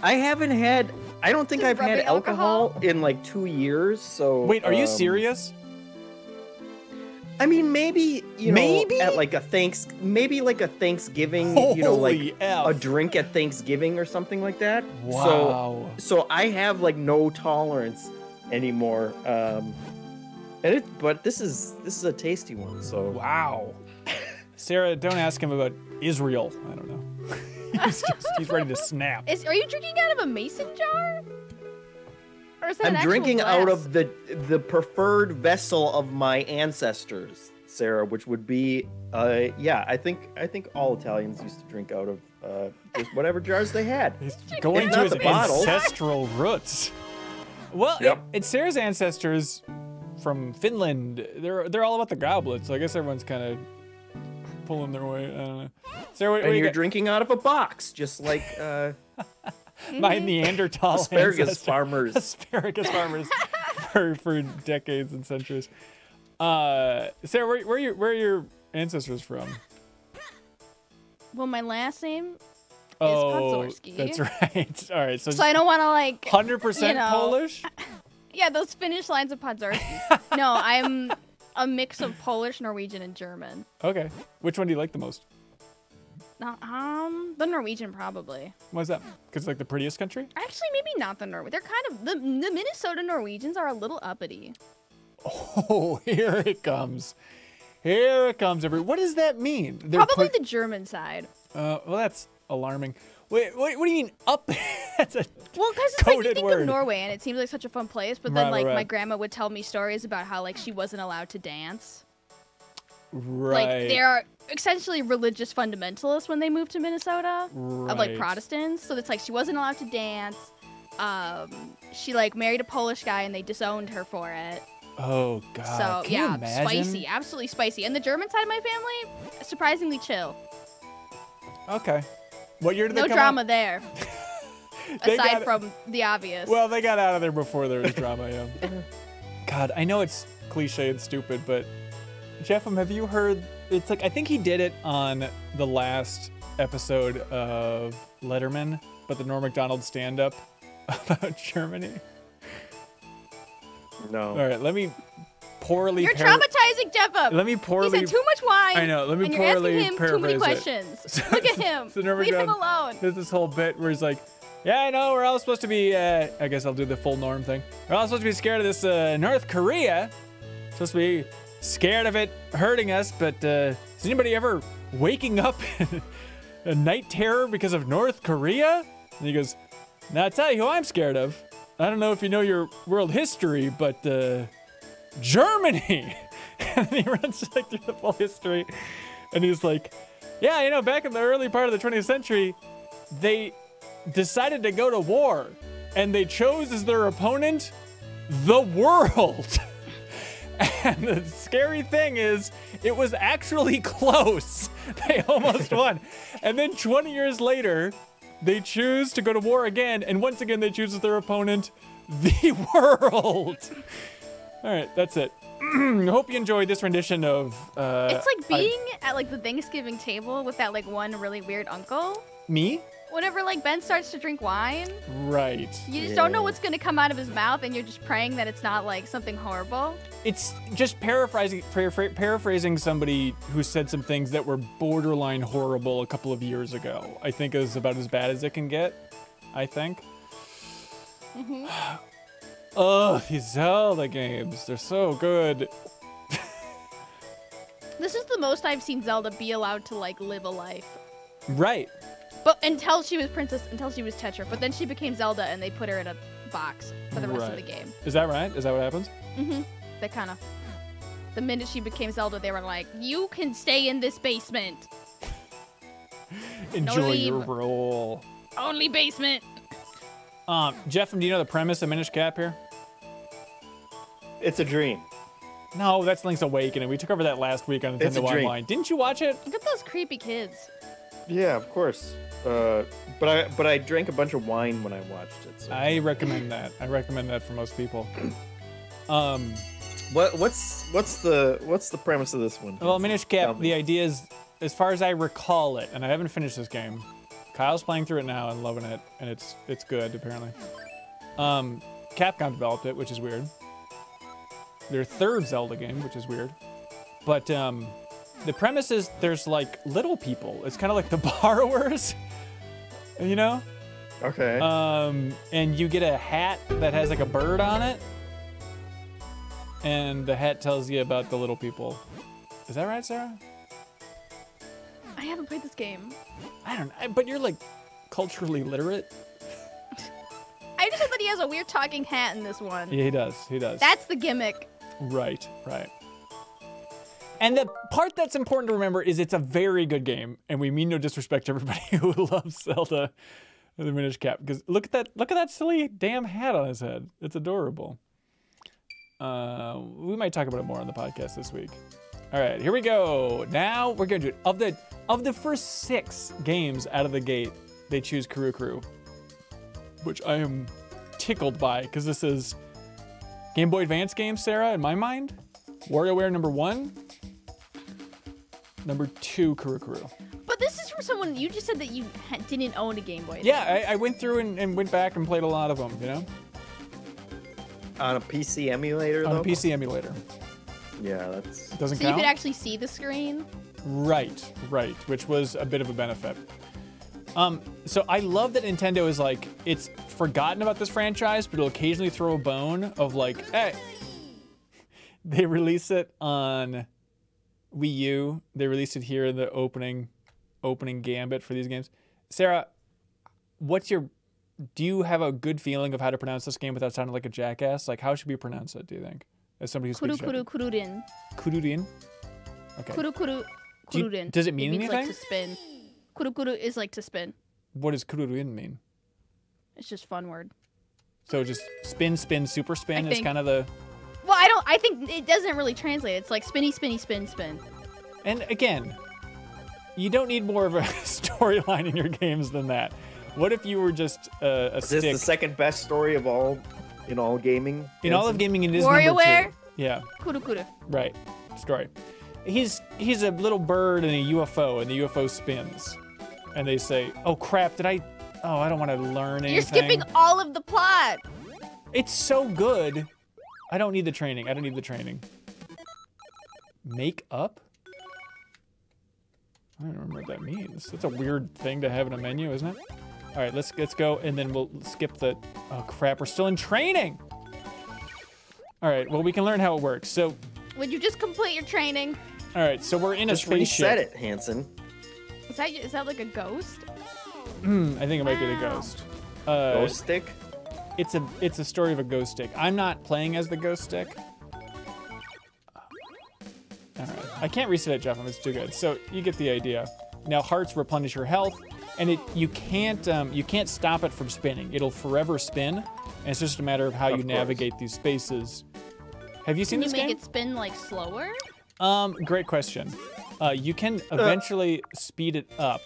I don't think I've had alcohol in like 2 years. So wait, are you serious? I mean, maybe at like a Thanksgiving, Holy F. a drink at Thanksgiving or something like that. Wow. So I have like no tolerance anymore. But this is a tasty one. So wow. Sarah, don't ask him about Israel. I don't know. he's ready to snap. Are you drinking out of a mason jar? Or is that I'm drinking out of the preferred vessel of my ancestors, Sarah, which would be I think all Italians used to drink out of just whatever jars they had. He's going to his ancestral roots. Well, it's Sarah's ancestors from Finland. They're all about the goblets. So I guess everyone's kind of pulling their way. I don't know. Sarah, and you're drinking out of a box, just like my Neanderthal asparagus farmers. Asparagus farmers for decades and centuries. Sarah, where are your ancestors from? Well, my last name is Podzorski. That's right. All right. So I don't want to like 100% Polish? Yeah, those Finnish lines of Podzorski. No, I'm a mix of Polish, Norwegian, and German. Okay. Which one do you like the most? The Norwegian probably. Why is that? Because it's like the prettiest country? Actually, maybe not the Norwegian. They're kind of the Minnesota Norwegians are a little uppity. Oh, here it comes. Here it comes. What does that mean? Probably the German side. Well, that's alarming. Wait, what do you mean up? That's a well, because it's like you think of Norway and it seems like such a fun place, but then like my grandma would tell me stories about how like she wasn't allowed to dance. Right. Like they are essentially religious fundamentalists when they moved to Minnesota, of like Protestants. So it's like she wasn't allowed to dance. She like married a Polish guy and they disowned her for it. Oh God. So Can you imagine? Spicy, absolutely spicy. And the German side of my family, surprisingly chill. Okay. What year did they come drama out? there. Aside from the obvious. Well, they got out of there before there was drama, yeah. God, I know it's cliche and stupid, but Jeff, have you heard? It's like I think he did it on the last episode of Letterman, but the Norm Macdonald stand-up about Germany. No. All right, let me poorly. You're traumatizing Jeff up. Let me poorly. He said too much wine. I know. Let me and poorly you're asking him too many paraphrase questions. Look at him. So Leave him alone. There's this whole bit where he's like, "Yeah, I know. We're all supposed to be. I guess I'll do the full Norm thing. We're all supposed to be scared of this North Korea. Supposed to be scared of it hurting us. But is anybody ever waking up in a night terror because of North Korea?" And he goes, "Now I'll tell you who I'm scared of. I don't know if you know your world history, but Germany." And he runs like through the full history, and he's like, "Yeah, you know, back in the early part of the 20th century, they decided to go to war, and they chose as their opponent the world." And the scary thing is, it was actually close. They almost won. And then 20 years later, they choose to go to war again, and once again they choose as their opponent the world. All right, that's it. Hope you enjoyed this rendition of. It's like being at like the Thanksgiving table with that like one really weird uncle. Me? Whenever like Ben starts to drink wine. Right. You just don't know what's gonna come out of his mouth, and you're just praying that it's not like something horrible. It's just paraphrasing somebody who said some things that were borderline horrible a couple of years ago. I think is about as bad as it can get. I think. Ugh, these Zelda games, they're so good. This is the most I've seen Zelda be allowed to like live a life. Right. But until she was until she was Tetra, but then she became Zelda and they put her in a box for the rest of the game. Is that right? Is that what happens? They kind of. The minute she became Zelda, they were like, "You can stay in this basement. Enjoy your role. Only basement." Jeff, do you know the premise of Minish Cap here? It's a dream. No, that's Link's Awakening. We took over that last week on Nintendo Online. Didn't you watch it? Look at those creepy kids. Yeah, of course. But I drank a bunch of wine when I watched it. So. I recommend that. I recommend that for most people. What's the premise of this one? Well, Minish Cap, the idea is, as far as I recall it, and I haven't finished this game. Kyle's playing through it now and loving it, and it's good apparently. Capcom developed it, which is weird. Their third Zelda game, which is weird. But the premise is there's like little people. It's kind of like the borrowers, you know? Okay. And you get a hat that has like a bird on it. And the hat tells you about the little people. Is that right, Sarah? I haven't played this game. I don't know, but you're like culturally literate. I just said that he has a weird talking hat in this one. Yeah, he does. He does. That's the gimmick. Right, right. And the part that's important to remember is it's a very good game, and we mean no disrespect to everybody who loves Zelda or the Minish Cap, because look at that silly damn hat on his head. It's adorable. We might talk about it more on the podcast this week. All right, here we go. Now we're gonna do it. Of the first 6 games out of the gate, they choose Kuru, which I am tickled by, because this is Game Boy Advance game, Sarah, in my mind. WarioWare number 1. Number 2, Kuru. But this is from someone, you just said that you didn't own a Game Boy Advance. Yeah, I went through and went back and played a lot of them, you know? On a PC emulator, though? On a PC emulator. Yeah, that's... Doesn't count? So you could actually see the screen? Right, which was a bit of a benefit. So I love that Nintendo is like, it's forgotten about this franchise, but it'll occasionally throw a bone of like, hey, they release it on Wii U. They released it here in the opening gambit for these games. Sarah, do you have a good feeling of how to pronounce this game without sounding like a jackass? Like, how should we pronounce it, do you think? As somebody who speaks Japanese. Kururin. Kururin? Okay. Kururin. Does it mean anything? Like to spin. Kuru is like to spin. What does kururin mean? It's just a fun word. So just spin, super spin is kind of the... Well, I think it doesn't really translate. It's like spinny, spinny, spin, spin. And again, you don't need more of a storyline in your games than that. What if you were just a stick? Is this the second best story of all, in all gaming? In all of gaming, it is WarioWare? number 2. Yeah. Kuru. Right. Story. He's a little bird in a UFO, and the UFO spins. And they say, oh crap, I don't want to learn anything. You're skipping all of the plot. It's so good. I don't need the training. Make up? I don't remember what that means. That's a weird thing to have in a menu, isn't it? All right, let's go, and then we'll skip the... Oh, crap, we're still in training! All right, well, we can learn how it works. So... Would you just complete your training? All right, so we're in a spaceship. Just reset it, Hanson. Is that like a ghost? I think it might be the ghost. Ghost stick? It's a story of a ghost stick. I'm not playing as the ghost stick. All right, I can't reset it, Jeff. It's too good. So you get the idea. Now hearts replenish your health, and you can't stop it from spinning. It'll forever spin, and it's just a matter of how you navigate these spaces. Have you seen this game? Can you make it spin like slower? Great question. You can eventually speed it up.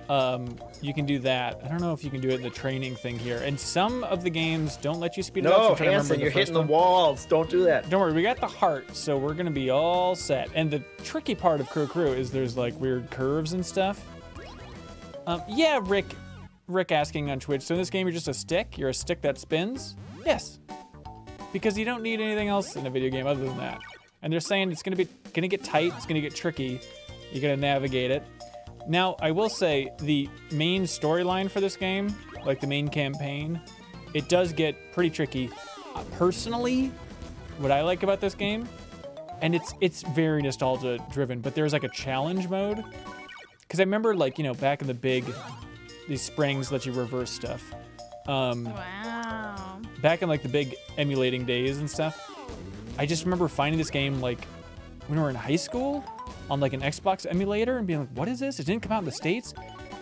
you can do that. I don't know if you can do it in the training thing here. And some of the games don't let you speed it up. No, Hanson, you're hitting the walls. Don't do that. Don't worry, we got the heart, so we're gonna be all set. And the tricky part of Crew is there's like weird curves and stuff. Yeah, Rick asking on Twitch, so in this game you're just a stick? You're a stick that spins? Yes. Because you don't need anything else in a video game other than that. And they're saying it's gonna get tight, it's gonna get tricky. You gotta navigate it. Now, I will say the main storyline for this game, like the main campaign, it does get pretty tricky. Personally, what I like about this game, and it's very nostalgia driven, but there's like a challenge mode. Cause I remember like, you know, back in these springs let you reverse stuff. Wow. Back in like the big emulating days and stuff, I just remember finding this game like when we were in high school on like an Xbox emulator and being like, what is this? It didn't come out in the States.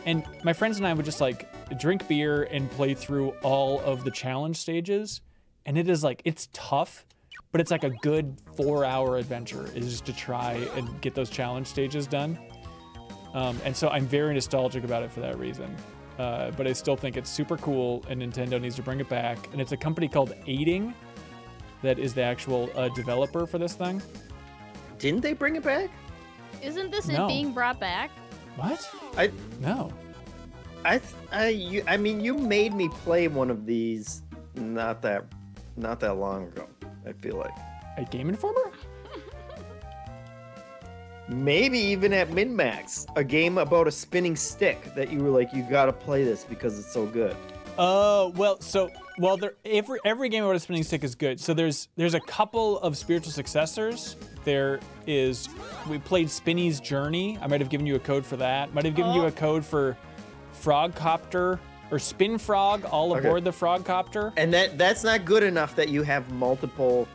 And my friends and I would just like drink beer and play through all of the challenge stages. And it is like, it's tough, but it's like a good 4-hour adventure is just to try and get those challenge stages done. And so I'm very nostalgic about it for that reason. But I still think it's super cool and Nintendo needs to bring it back. And it's a company called Aiding that is the actual developer for this thing. Didn't they bring it back? Isn't this No. it being brought back? What? No. I mean, you made me play one of these not that long ago. I feel like A Game Informer? maybe even at MinnMax, a game about a spinning stick that you were like, you gotta play this because it's so good. Oh, well, every game about a spinning stick is good. So there's a couple of spiritual successors. We played Spinny's Journey. I might have given you a code for that. Might have given you a code for Frogcopter or Spin Frog, all aboard the Frogcopter. And that's not good enough that you have multiple.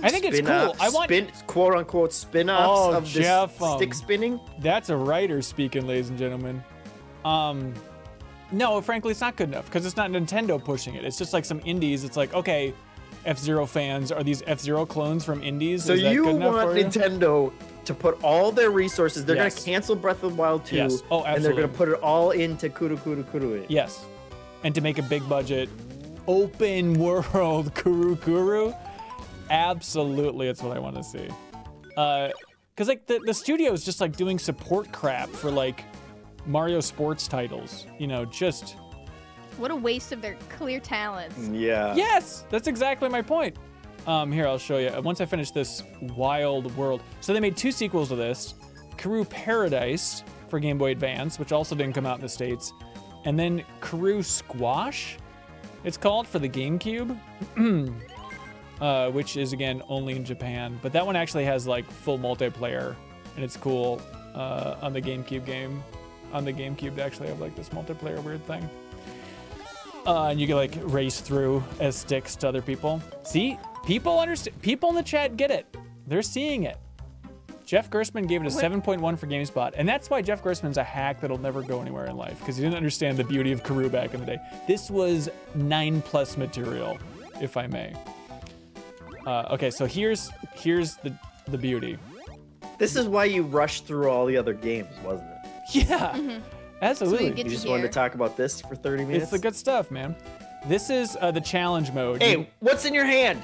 I think it's cool. I want quote unquote spin-offs of Jeff, this stick spinning. That's a writer speaking, ladies and gentlemen. No, frankly, it's not good enough because it's not Nintendo pushing it. It's just like some indies. It's like, okay, F-Zero fans, are these F-Zero clones from indies? So you want Nintendo to put all their resources. They're Yes. gonna cancel Breath of the Wild 2. Yes. Oh, and they're absolutely. gonna put it all into Kuru. Yes, and to make a big budget, open world Kuru. Absolutely, it's what I want to see. Because like the studio is just like doing support crap for like Mario sports titles. You know, just. What a waste of their clear talents. Yeah. Yes, that's exactly my point. Here, I'll show you. Once I finish this wild world. So they made 2 sequels to this. Kuru Paradise for Game Boy Advance, which also didn't come out in the States. And then Kuru Squash, it's called, for the GameCube. Which is, again, only in Japan. But that one actually has, like, full multiplayer. And it's cool on the GameCube game. On the GameCube to actually have, like, this multiplayer weird thing. And you can, like, race through as sticks to other people. See? People understand. People in the chat get it. They're seeing it. Jeff Gerstmann gave it a 7.1 for GameSpot. And that's why Jeff Gerstmann's a hack that'll never go anywhere in life. Because he didn't understand the beauty of Kuru back in the day. This was 9+ material, if I may. Okay, so here's the beauty. This is why you rushed through all the other games, wasn't it? Yeah, absolutely. You just wanted to talk about this for 30 minutes? It's the good stuff, man. This is the challenge mode. Hey, what's in your hand?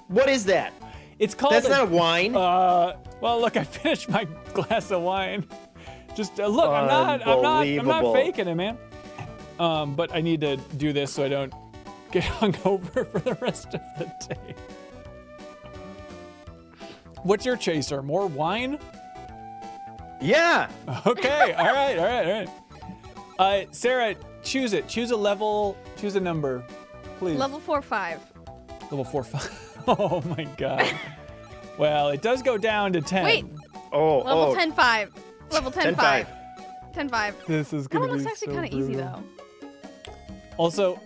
What is that? It's called. That's not a wine. Well, look, I finished my glass of wine. Just look, I'm not faking it, man. But I need to do this so I don't get hungover for the rest of the day. What's your chaser? More wine? Yeah. Okay. All right. Sarah, choose it. Choose a level. Choose a number, please. Level 4-5. Level 4-5. Oh my God. Well, it does go down to 10. Wait. Level 10-5. Level 10-5. 10-5. This is gonna be looks actually kind of easy though. Also,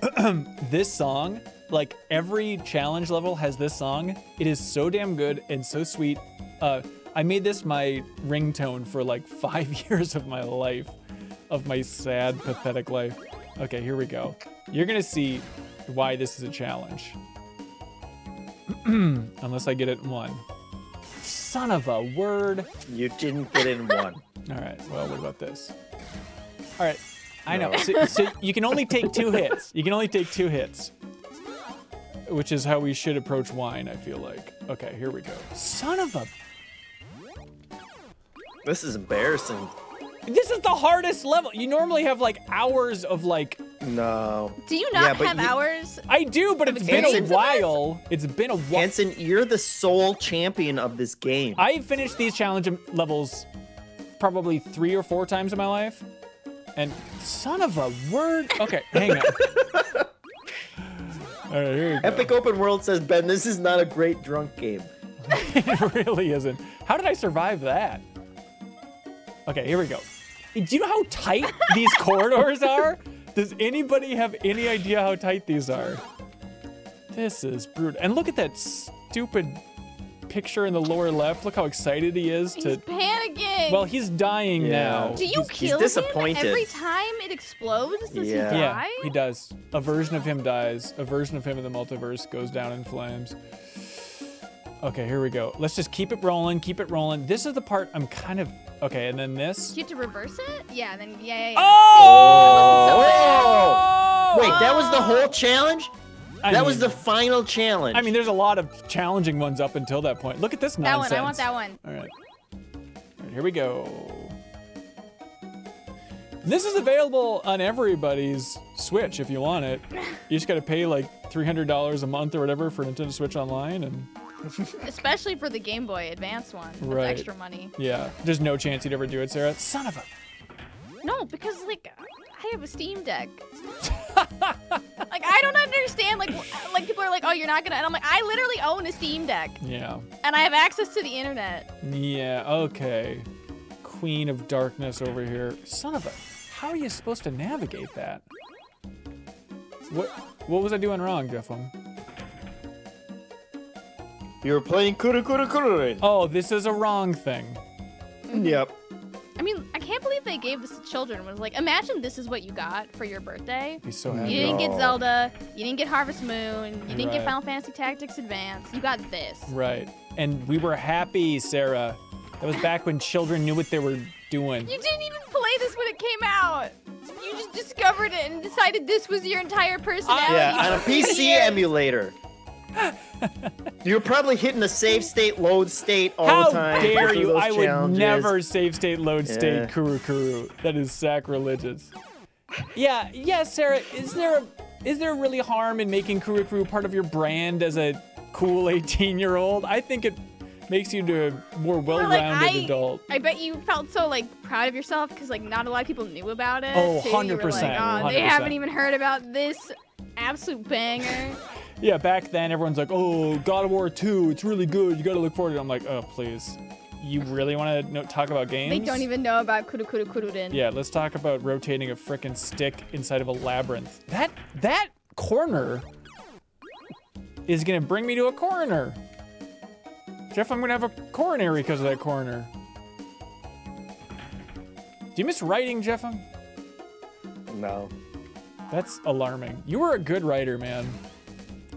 this song, like every challenge level has this song. It is so damn good and so sweet. I made this my ringtone for like 5 years of my life, of my sad, pathetic life. Okay, here we go. You're gonna see why this is a challenge. Unless I get it in 1. Son of a word. You didn't get it in 1. All right, well, what about this? All right, I know. So you can only take 2 hits. You can only take 2 hits. Which is how we should approach wine, I feel like. Okay, here we go. Son of a... This is embarrassing. This is the hardest level. You normally have like hours of like... No. Do you not have hours? I do, but it's been a while. It's been a while. Hanson, you're the sole champion of this game. I've finished these challenge levels probably 3 or 4 times in my life. And son of a word. Okay, hang on. All right, here you go. Epic Open World says, Ben, this is not a great drunk game. It really isn't. How did I survive that? Okay, here we go. Do you know how tight these corridors are? Does anybody have any idea how tight these are? This is brutal. And look at that stupid picture in the lower left. Look how excited he is. He's panicking. Well, he's dying now. Do you kill him every time it explodes? Does he die? Yeah, he does. A version of him dies. A version of him in the multiverse goes down in flames. Okay, here we go. Let's just keep it rolling, keep it rolling. This is the part I'm kind of... Okay, and then this. Do you have to reverse it? Yeah, then, yeah. Oh! Wait, that was the whole challenge? That was the final challenge. I mean, there's a lot of challenging ones up until that point. Look at this nonsense. That one, I want that one. All right, here we go. This is available on everybody's Switch if you want it. You just gotta pay like $300 a month or whatever for Nintendo Switch Online, and especially for the Game Boy Advance one. That's extra money. Yeah, there's no chance you'd ever do it, Sarah. Son of a... No, because like I have a Steam Deck. Like I don't understand. Like people are like, oh, you're not gonna. And I'm like, I literally own a Steam Deck. Yeah. And I have access to the internet. Yeah. Okay. Queen of Darkness over here. Son of a... How are you supposed to navigate that? What was I doing wrong, Jeffem? You were playing Kuru. Oh, this is a wrong thing. Yep. I mean, I can't believe they gave this to children. It was like, imagine this is what you got for your birthday. Be so happy. You didn't get Zelda. You didn't get Harvest Moon. You didn't get Final Fantasy Tactics Advance. You got this. Right. And we were happy, Sarah. That was back when children knew what they were doing. You didn't even play this when it came out. You just discovered it and decided this was your entire personality. Yeah, on a PC emulator. You're probably hitting the save state, load state all the time. How dare you? I would challenges. never save state, load state, Kuru. That is sacrilegious. Yeah, Sarah, is there really harm in making Kuru part of your brand as a cool 18-year-old? I think it makes you into a more well-rounded adult. I bet you felt so like proud of yourself because like not a lot of people knew about it. Oh, 100%. You were like, oh, they haven't even heard about this absolute banger. Yeah, back then everyone's like, oh, God of War 2, it's really good. You gotta look forward to it. I'm like, oh, please. You really want to talk about games? They don't even know about Kururin. Yeah, let's talk about rotating a frickin' stick inside of a labyrinth. That corner is gonna bring me to a coroner. Jeff, I'm gonna have a coronary because of that corner. Do you miss writing, Jeff? No. That's alarming. You were a good writer, man.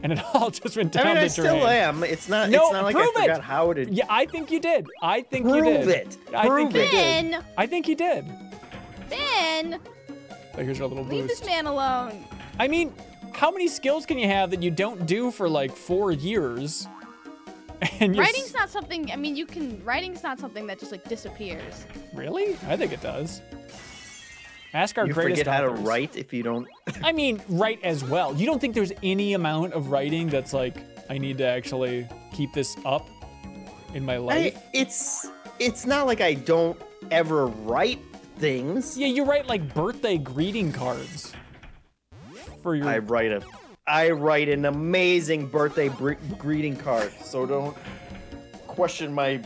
And it all just went down the drain. I still am. It's not like I forgot how to... Yeah, I think you did. I think you did. Prove it. Ben! I think you did. Ben! Here's your little boost. Leave this man alone. I mean, how many skills can you have that you don't do for like 4 years? And writing's not something, I mean, writing's not something that just like disappears. Really? I think it does. Ask our greatest forget how authors. to write if you don't... I mean, write as well. You don't think there's any amount of writing that's like, I need to actually keep this up in my life? It's not like I don't ever write things. Yeah, you write like birthday greeting cards. For your... I write an amazing birthday greeting card, so don't question my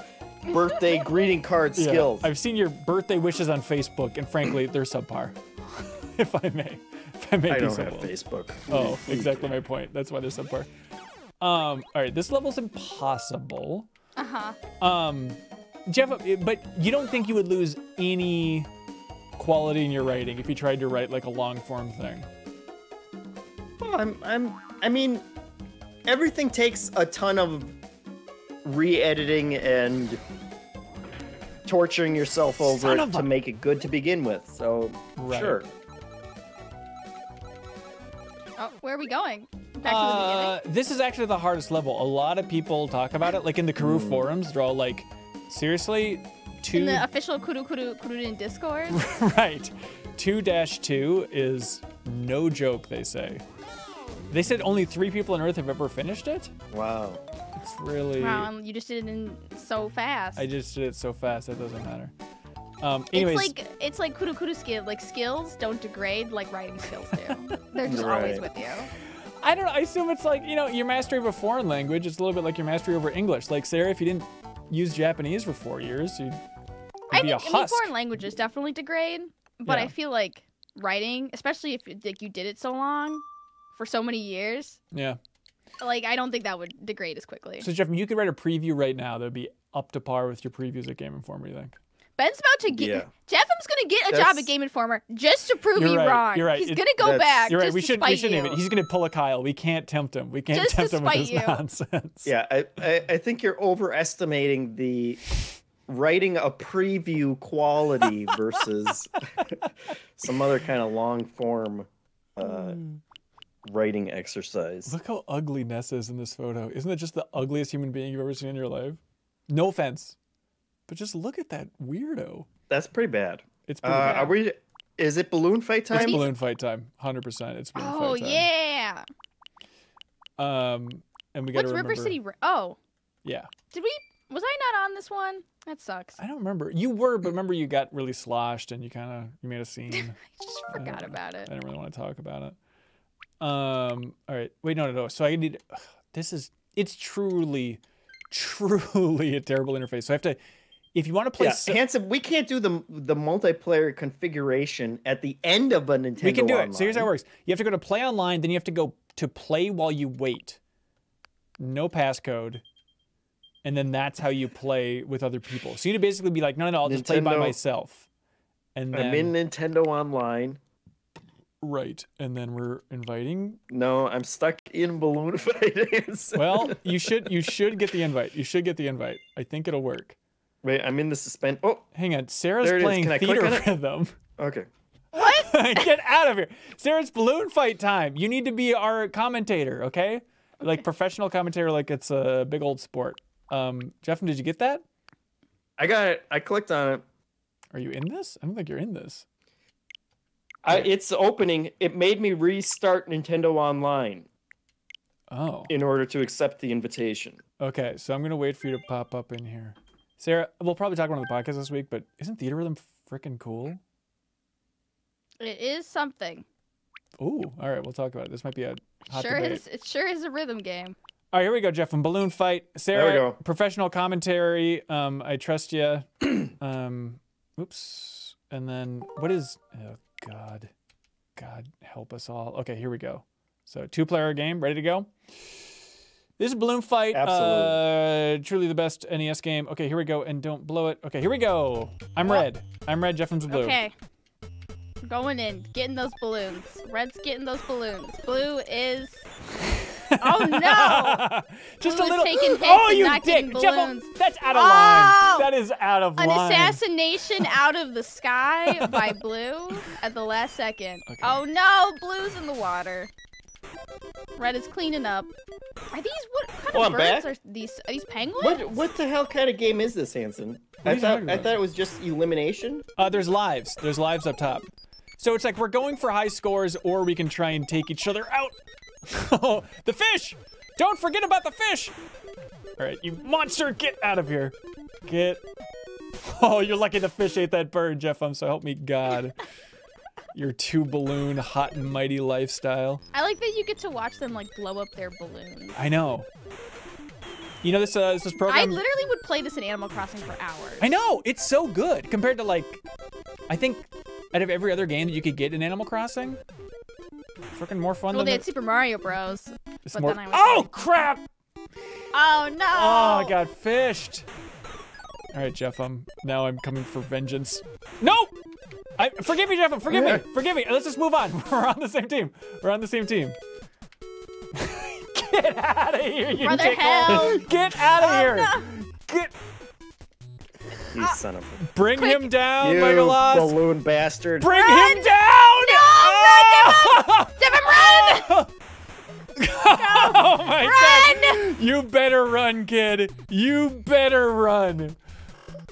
birthday greeting card skills. I've seen your birthday wishes on Facebook, and frankly, they're subpar. If I may I don't have Facebook. Oh, exactly my point. That's why they're subpar. All right, this level's impossible. Jeff, but you don't think you would lose any quality in your writing if you tried to write like a long form thing? Well, I mean, everything takes a ton of re-editing and torturing yourself over it to make it good to begin with. So, sure. Oh, where are we going? Back to the beginning? This is actually the hardest level. A lot of people talk about it, like in the Kuru forums. They're all like, seriously, in the official Kururin Discord? Right. 2-2 is no joke, they say. They said only 3 people on Earth have ever finished it? Wow. It's really... Wow, you just did it so fast. I just did it so fast, it doesn't matter. Anyways. It's like Kuru skill. Like, skills don't degrade like writing skills do. They're just always with you. I don't know, I assume it's like, you know, your mastery of a foreign language, it's a little bit like your mastery over English. Like, Sarah, if you didn't use Japanese for 4 years, you'd be a husk. I mean, foreign languages definitely degrade, but I feel like writing, especially if like you did it so long, for so many years. Yeah. Like, I don't think that would degrade as quickly. So, Jeff, you could write a preview right now that would be up to par with your previews at Game Informer, you think? Ben's about to get... Jeffem's going to get a job at Game Informer just to prove me wrong. You're right. He's going to go back. You're right. Just we should name it. He's going to pull a Kyle. We can't tempt him. We can't tempt him with this nonsense. Yeah, I think you're overestimating the writing a preview quality versus some other kind of long form writing exercise. Look how ugly Ness is in this photo. Isn't it just the ugliest human being you've ever seen in your life? No offense. But just look at that weirdo. That's pretty bad. It's pretty bad. Is it balloon fight time? It's balloon fight time. 100%. It's balloon fight time. Oh, yeah. And we got to remember... What's River City? Oh. Yeah. Was I not on this one? That sucks. I don't remember. You were, but remember you got really sloshed and you made a scene. I just forgot about it. I didn't really want to talk about it. All right. Wait, no. So I need... It's truly a terrible interface. So I have to... If you want to play... Handsome, we can't do the multiplayer configuration at the end of a Nintendo We can do Online. it. So here's how it works. You have to go to Play Online, then you have to go to Play while you wait. No passcode. And then that's how you play with other people. So you need to basically be like, no, I'll just play by myself. And then... I'm in Nintendo Online. Right. And then we're inviting... No, I'm stuck in balloon fighting. Well, you should get the invite. You should get the invite. I think it'll work. Wait, I'm in the suspend. Oh, hang on. Sarah's playing theater rhythm. Okay. What? Get out of here. Sarah's balloon fight time. You need to be our commentator, okay? Like professional commentator, like it's a big old sport. Jeff, did you get that? I got it. I clicked on it. Are you in this? I don't think you're in this. It's opening. It made me restart Nintendo Online. Oh. In order to accept the invitation. Okay, so I'm going to wait for you to pop up in here. Sarah, we'll probably talk about it on the podcast this week, but isn't theater rhythm freaking cool? It is something. Ooh, all right, we'll talk about it. This might be a hot debate. It sure is a rhythm game. All right, here we go, Jeff. Balloon fight. Sarah, there we go. Professional commentary. I trust you. Oops. And then what is... Oh, God. God, help us all. Okay, here we go. So, 2-player game. Ready to go? This is Balloon Fight. Absolutely. Truly the best NES game. Okay, here we go. And don't blow it. Okay, here we go. I'm red. I'm red. Jeffrem's blue. Okay. Going in. Getting those balloons. Red's getting those balloons. Blue is... Oh, no! Just Blue a little... Taking hits oh, and you not dick! Balloons. That's out of line. That is out of line. An assassination out of the sky by Blue at the last second. Okay. Oh, no! Blue's in the water. Red is cleaning up. Are these... What kind of birds are these? Are these penguins? What the hell kind of game is this, Hanson? I thought it was just elimination. There's lives. There's lives up top. So it's like we're going for high scores, or we can try and take each other out. Oh, the fish! Don't forget about the fish! All right, you monster, get out of here. Get... Oh, you're lucky the fish ate that bird, Jeff. So help me God. Your 2-balloon hot and mighty lifestyle. I like that you get to watch them like blow up their balloons. I know. You know this program... I literally would play this in Animal Crossing for hours. I know, it's so good compared to like... I think out of every other game that you could get in Animal Crossing... Freaking more fun well, than they had Super Mario Bros. But more... then I was oh, crap! Oh, no! Oh, I got fished. All right, Jeff, now I'm coming for vengeance. Nope! Forgive me, Jeff, forgive me, forgive me. Let's just move on. We're on the same team. We're on the same team. Get out of here, you Brother hell! Get out of here! No. Get... You son of a... Bring him down, you Legolas! balloon bastard! Bring him down! No! Run, Devin! Devin, run! You better run, kid. You better run.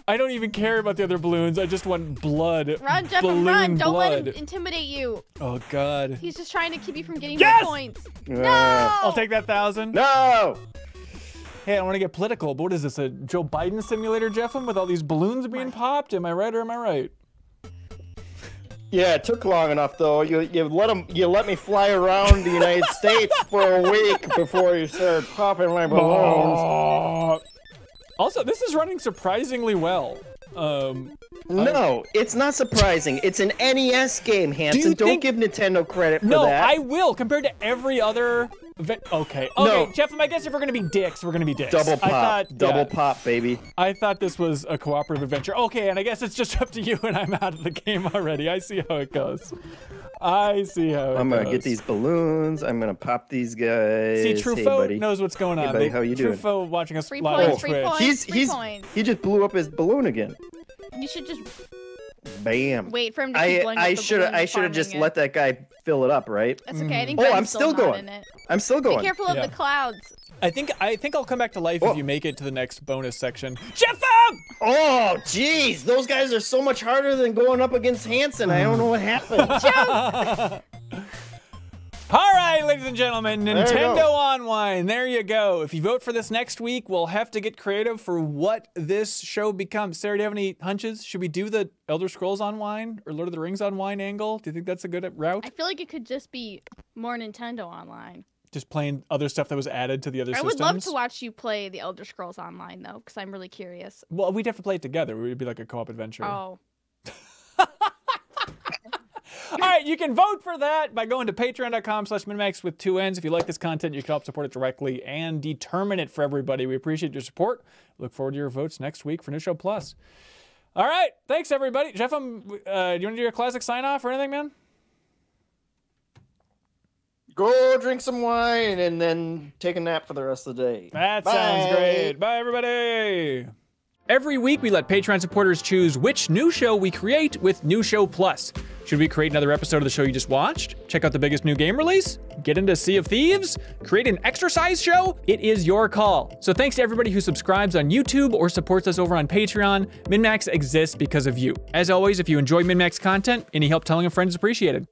I don't even care about the other balloons. I just want blood. Run, Jeff, run. Don't let him intimidate you. Oh, God. He's just trying to keep you from getting more points. No! I'll take that 1,000. No! Hey, I want to get political, but what is this, a Joe Biden simulator, Jeffem, with all these balloons being popped? Am I right or am I right? Yeah, it took long enough though. You let me fly around the United States for a week before you started popping my balloons. Also, this is running surprisingly well. No, it's not surprising. It's an NES game, Hanson. Don't give Nintendo credit for that. No, I will. Compared to every other Okay, no. Jeff, I guess if we're gonna be dicks, we're gonna be dicks. Double pop, double pop, baby. I thought this was a cooperative adventure. Okay, and I guess it's just up to you and I'm out of the game already. I see how it goes. I'm gonna get these balloons. I'm gonna pop these guys. See, Truffaut knows what's going on. Hey, buddy, how you doing? Truffaut watching us live on Twitch. He just blew up his balloon again. You should just bam. Wait for him to keep blowing up the balloon. I should have just let that guy fill it up, right? That's okay. I think I'm still going. I'm still going. Be careful of the clouds. I think I'll come back to life if you make it to the next bonus section. Jeff! Oh, jeez, those guys are so much harder than going up against Hanson. I don't know what happened. All right, ladies and gentlemen, Nintendo OnWine. There you go. If you vote for this next week, we'll have to get creative for what this show becomes. Sarah, do you have any hunches? Should we do the Elder Scrolls OnWine or Lord of the Rings OnWine angle? Do you think that's a good route? I feel like it could just be more Nintendo Online. Just playing other stuff that was added to the other systems? I would love to watch you play the Elder Scrolls Online, though, because I'm really curious. Well, we'd have to play it together. It would be like a co-op adventure. Oh. All right, you can vote for that by going to patreon.com/MinnMax with 2 N's. If you like this content, you can help support it directly and determine it for everybody. We appreciate your support. Look forward to your votes next week for New Show Plus. All right, thanks, everybody. Jeff, do you want to do your classic sign-off or anything, man? Go drink some wine and then take a nap for the rest of the day. That sounds great. Bye, everybody. Every week, we let Patreon supporters choose which new show we create with New Show Plus. Should we create another episode of the show you just watched? Check out the biggest new game release? Get into Sea of Thieves? Create an exercise show? It is your call. So thanks to everybody who subscribes on YouTube or supports us over on Patreon. MinnMax exists because of you. As always, if you enjoy MinnMax content, any help telling a friend is appreciated.